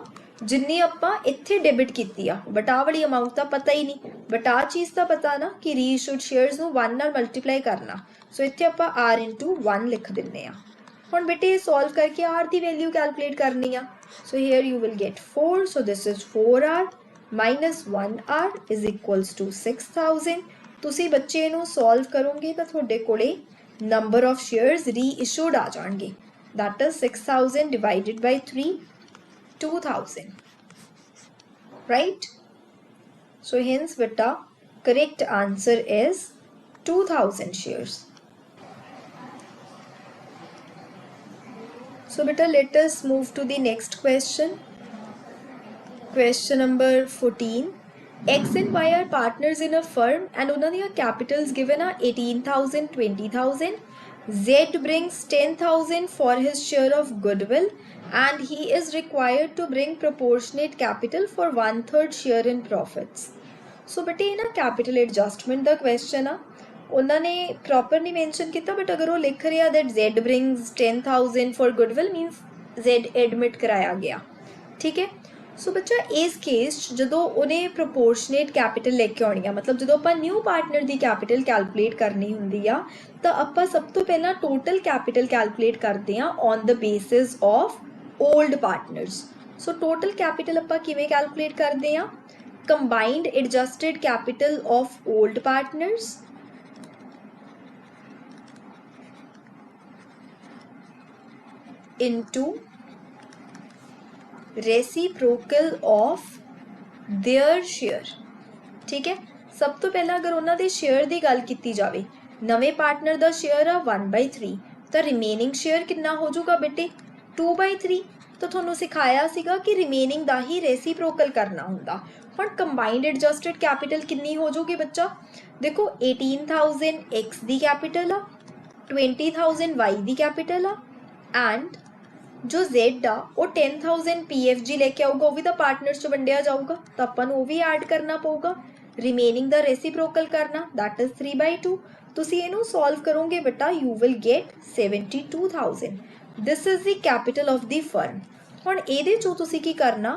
जिन्नी आपां इत्थे डेबिट कीती आ बट आ वाली अमाउंट का पता ही नहीं बट आ चीज़ का पता ना कि रीइशूड शेयर्स नूं 1 नाल मल्टीप्लाई करना सो इत्थे आपां R इंटू 1 लिख दिंदे आ हुण बेटे सॉल्व करके R की वैल्यू कैलकुलेट करनी आ so here you will get 4 so this is 4R minus 1R is equals to 6000 तुसी बच्चे नूं सॉल्व करोगे तो तुहाडे कोले नंबर ऑफ शेयर्स रीइशूड आ जाणगे that is 6000 divided by 3 2000 right so hence beta correct answer is 2000 shares so beta let us move to the next question number 14 X and Y are partners in a firm and ਉਹਨਾਂ ਦੀਆਂ capitals given are 18,000 20,000 Z brings 10,000 for his share of goodwill and he is required to bring proportionate capital for 1/3 share in profits सो बटे ये ना capital adjustment का question आ उन्होंने proper नहीं mention किया but अगर वो लिख रहे हैं that Z brings 10,000 for goodwill मीनस Z admit कराया गया ठीक है सो बच्चा इस केस जो उन्हें प्रोपोर्शनेट कैपिटल लेके आनी है मतलब जो आप न्यू पार्टनर की कैपिटल कैलकुलेट करनी होंगी आ तो आप सब तो पहला टोटल कैपिटल कैलकुलेट करते हैं on the basis of old partners so total capital आप किवें कैलकुलेट करते हैं combined adjusted capital of old partners into reciprocal of their share ठीक है सब तो पहला अगर उन्होंने शेयर की गल की जाए नवे पार्टनर का शेयर आ 1/3 तो रिमेनिंग शेयर कितना हो जाऊगा बेटे 2/3 तो थोनों सिखाया सीगा कि रिमेनिंग का ही रेसीप्रोकल करना होंदा ਹੁਣ ਕੰਬਾਈਨਡ ਐਡਜਸਟਡ ਕੈਪੀਟਲ ਕਿੰਨੀ ਹੋ ਜਾਊਗੀ ਬੱਚਾ ਦੇਖੋ 18000 x ਦੀ ਕੈਪੀਟਲ ਆ 20000 y ਦੀ ਕੈਪੀਟਲ ਆ ਐਂਡ जो Z आ वो 10,000 PFG लेके आऊगा वो भी तो पार्टनर्स च वंडिया जाऊगा तो अपन वो भी ऐड करना पऊगा रिमेनिंग दा रेसिप्रोकल करना दैट इज 3/2 तुसी इनू सॉल्व करोगे बेटा you will gate 72,000 this is the capital of the firm हुण इहदे चों तुसी की करना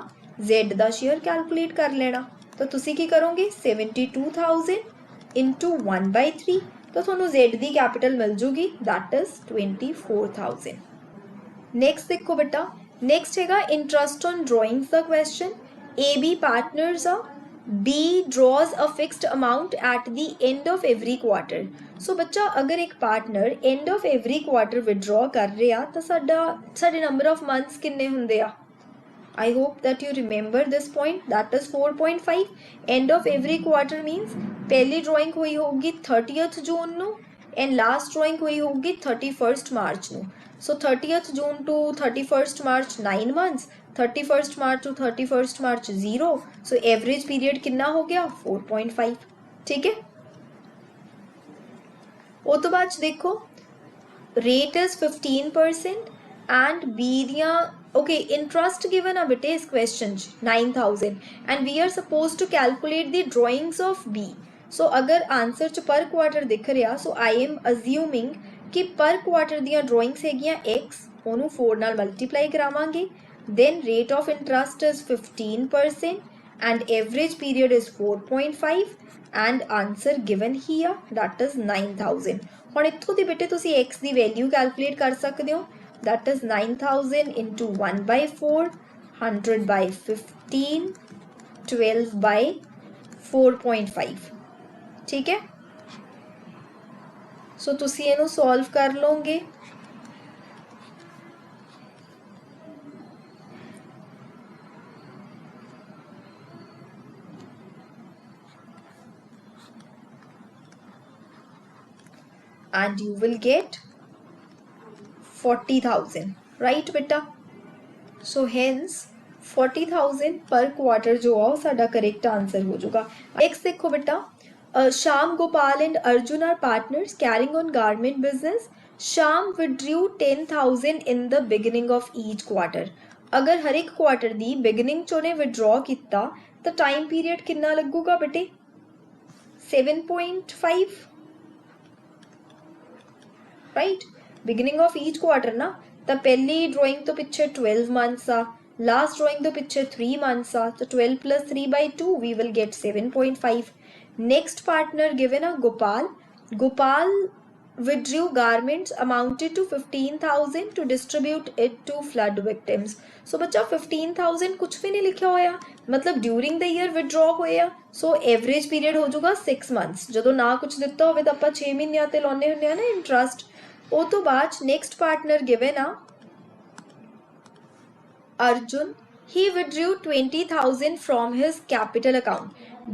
Z दा शेयर कैलकुलेट कर लेना तो तुसी की करोगे 72,000 इंटू 1/3 तो तुहानू Z दी कैपिटल मिल जूगी दैट इज 24,000 नेक्स्ट देखो बेटा नेक्स्ट है इंटरेस्ट ऑन ड्रॉइंग्स का क्वेश्चन ए बी पार्टनर्स आ B draws a fixed amount at the end of every quarter so बच्चा अगर एक partner end of every quarter withdraw कर रहा तो साडे नंबर ऑफ मंथ्स किन्ने हुंदे आ I hope that you remember this point that is 4.5 end of every quarter means पहली ड्राइंग हुई होगी 30th जून ਨੂੰ and last drawing हुई होगी 31st मार्च ਨੂੰ so 30th June to 31st March 9 months 31st March to 31st March 0 so average period कितना हो गया 4.5 ठीक है वो तो बाद देखो rate is 15% and B दियां okay interest given a bit is question 9,000 and we are supposed to calculate the drawings of B so अगर आंसर च पर क्वार्टर दिख रहा so I am assuming कि पर क्वार्टर दियां drawings हैगियां x ओनू 4 नाल multiply करावांगे then rate of interest is 15% and average period is 4.5 and answer given here that is 9,000 ਹੁਣ ਇੱਥੋਂ ਦੀ ਬੇਟੇ ਤੁਸੀਂ x ਦੀ ਵੈਲਿਊ ਕੈਲਕੂਲੇਟ ਕਰ ਸਕਦੇ ਹੋ that is 9,000 into 1/4 100 by 15 12 by 4.5 ठीक है सो तुसी इनू सॉल्व कर लोगे and you will get 40,000 right beta so hence 40,000 per quarter जो आ साडा करेक्ट आंसर हो जाएगा नेक्स्ट देखो बेटा Sham Gopal and Arjun are partners carrying on garment business Sham withdrew 10,000 in the beginning of each quarter अगर हर एक quarter the beginning चो ने विड्रॉ किया तो टाइम पीरियड कितना लगूगा बेटे 7.5 right beginning of each quarter ना तो पहली ड्राइंग तो पिछे 12 मंथ्स आ लास्ट ड्राइंग तो पिछे 3 months आ, तो 12 plus 3 by 2 we will get 7.5. Next partner given a Gopal withdrew garments amounted to 15,000 to distribute it to flood victims. So बच्चा 15,000 कुछ भी नहीं लिखा होया, मतलब during the year withdraw होया. So average period हो जाऊगा 6 months. ਜਦੋਂ ਨਾ कुछ ਦਿੱਤਾ ਹੋਵੇ ਤਾਂ ਆਪਾਂ 6 ਮਹੀਨਿਆਂ ਤੇ ਲਾਉਣੇ ਹੁੰਦੇ ਆ ਨਾ ਇੰਟਰਸਟ. ਉਹ ਤੋਂ ਬਾਅਦ next partner given ਆ Arjun, he withdrew 20,000 from his capital account.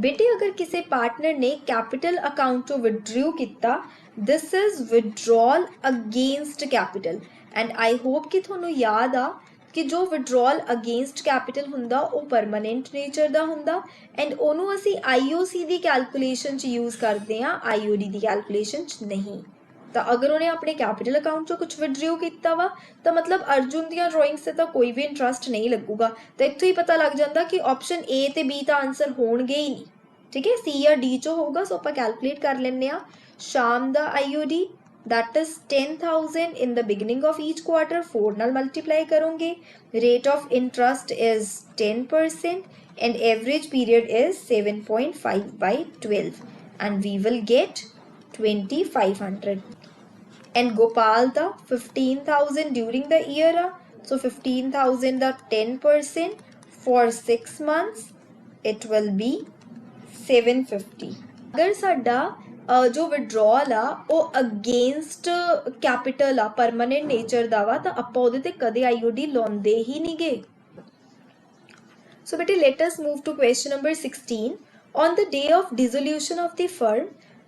बेटे अगर किसी पार्टनर ने कैपिटल अकाउंट चो विड्रू किया, this is withdrawal against capital. And I hope कि थोनों याद आ कि जो विड्रॉल अगेंस्ट कैपिटल हुंदा वो परमानेंट नेचर दा हुंदा एंड ओनू असी IOC दी कैलकुलेशन च यूज़ करते हैं, IOD दी कैलकुलेशन च नहीं. तो अगर उन्हें अपने कैपिटल अकाउंट चो कुछ विड्रू किया वा तो मतलब अर्जुन दियां ड्राइंग्स से तो कोई भी इंटरस्ट नहीं लगूगा. तो इत्थों ही पता लग जाता कि ऑप्शन ए ते बी का आंसर होणगे ही नहीं. ठीक है, सी या डी चो होगा. सो आप कैलकुलेट कर लेने. शाम दा IOD that is 10,000 in the beginning of each quarter, 4 नाल मल्टीप्लाई करोगे. Rate of interest is 10% and average period is 7.5 by 12 and we will get 2,500. And Gopal the 15,000 during the year. So 15,000 the 10% for 6 months it will be 750. अगर साडा जो withdrawal आ वो against capital आ permanent nature दा वा तो आपां उहदे ते कदे IOD लाउंदे ही नहीं गए. So बेटे let us move to question number 16. On the day of dissolution of the firm,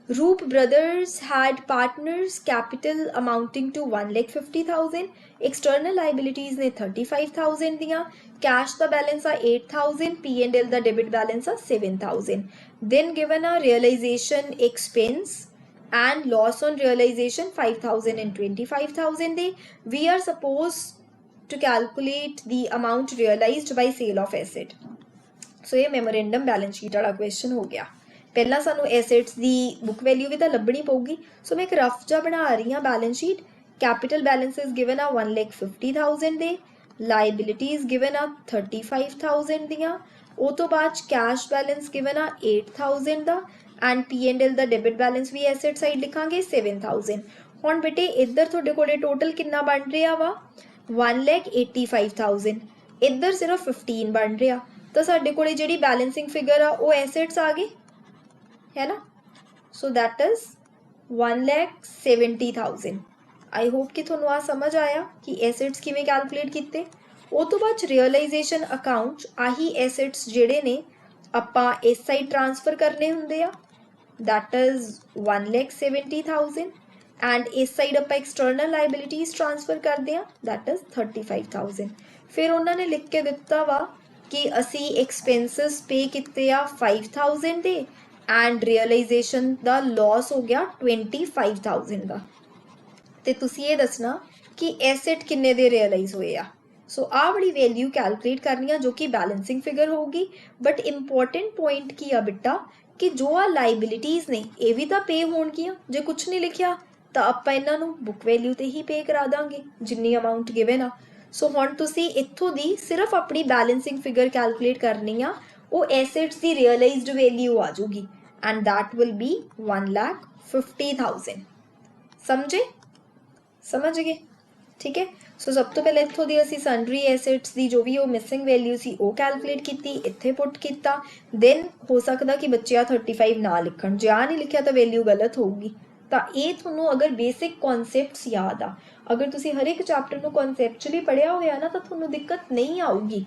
Roop Brothers had partners capital amounting to 1,50,000, external liabilities ने 35,000 दिया, cash the balance uh 8,000, P&L the debit balance uh 7,000. Then given a realization expense and loss on realization 5,000 and 25,000 they, we are supposed to calculate the amount realized by sale of asset. So ये memorandum balance sheet वाला question हो गया. पहला सानू assets दी book value भी तो लभनी पऊगी. सो मैं एक रफ जा बना रही हाँ balance sheet. Capital balance is given आ 1,50,000 दे, लाइबिलिटीज गिवन आ 35,000 दियाँ, वो तो बाद कैश बैलेंस गिवन आ 8,000 दा एंड P&L दा डेबिट बैलेंस भी एसेट साइड लिखांगे 7,000. हुण बेटे इधर तुहाडे कोले टोटल कितना बन रहा वा 1,85,000, इधर सिर्फ 15 बन रहा. तो साडे कोले जिहड़ी बैलेंसिंग फिगर आ वो एसेट्स आ गए है ना. So that is 1,70,000. I hope कि थोनों आ समझ आया कि एसेट्स किवें कैलकुलेट कीते. वो तो बाद रियलाइजेशन अकाउंट आही एसेट्स जिहड़े ने आपां इस साइड ट्रांसफर करने हुंदे आ, दैट इज 1,70,000 एंड इस साइड आपां एक्सटर्नल लाइबिलिटीज ट्रांसफर करते हैं, दैट इज 35,000. फिर उन्होंने लिख के दिता वा कि असी एक्सपेंसिस पे किते आ 5,000 दे एंड रियलाइजेशन दा लॉस हो गया 25,000 का. तो तुसी ये दसना कि एसेट किन्ने दे रियलाइज होए आ. सो आ बड़ी वैल्यू कैलकुलेट करनी है जो कि बैलेंसिंग फिगर होगी. बट इंपॉर्टेंट पॉइंट की आ बेटा कि जो आ लाइबिलिटीज ने ये भी तो पे होणगियां. जे कुछ नहीं लिखिया तो आपां इन्हां नूं बुक वैल्यू ते ही पे करा दांगे जिन्नी अमाउंट गिवन आ. सो हुण तुसी इत्थों दी सिर्फ अपनी बैलेंसिंग फिगर कैलकुलेट करनी आ, वो एसेट्स दी रियलाइज्ड वैल्यू आ जाऊगी and that will be 1,50,000. समझ गए. ठीक है. सो सब तो पहले इत्थों दी असी सन्ड्री एसेट्स दी जो भी वो मिसिंग वैल्यू सी वो कैलकुलेट कीती, इत्थे पुट कीता. देन हो सकता कि बच्चे आ 35 ना लिखण, जे आ नहीं लिखिया तो वैल्यू गलत होगी. तो ये थोनों अगर बेसिक कॉन्सैप्ट्स याद आ, अगर तुसी हर एक चैप्टर को कॉन्सैप्चुअली पढ़िया होया ना तो थोनों दिक्कत नहीं आऊगी.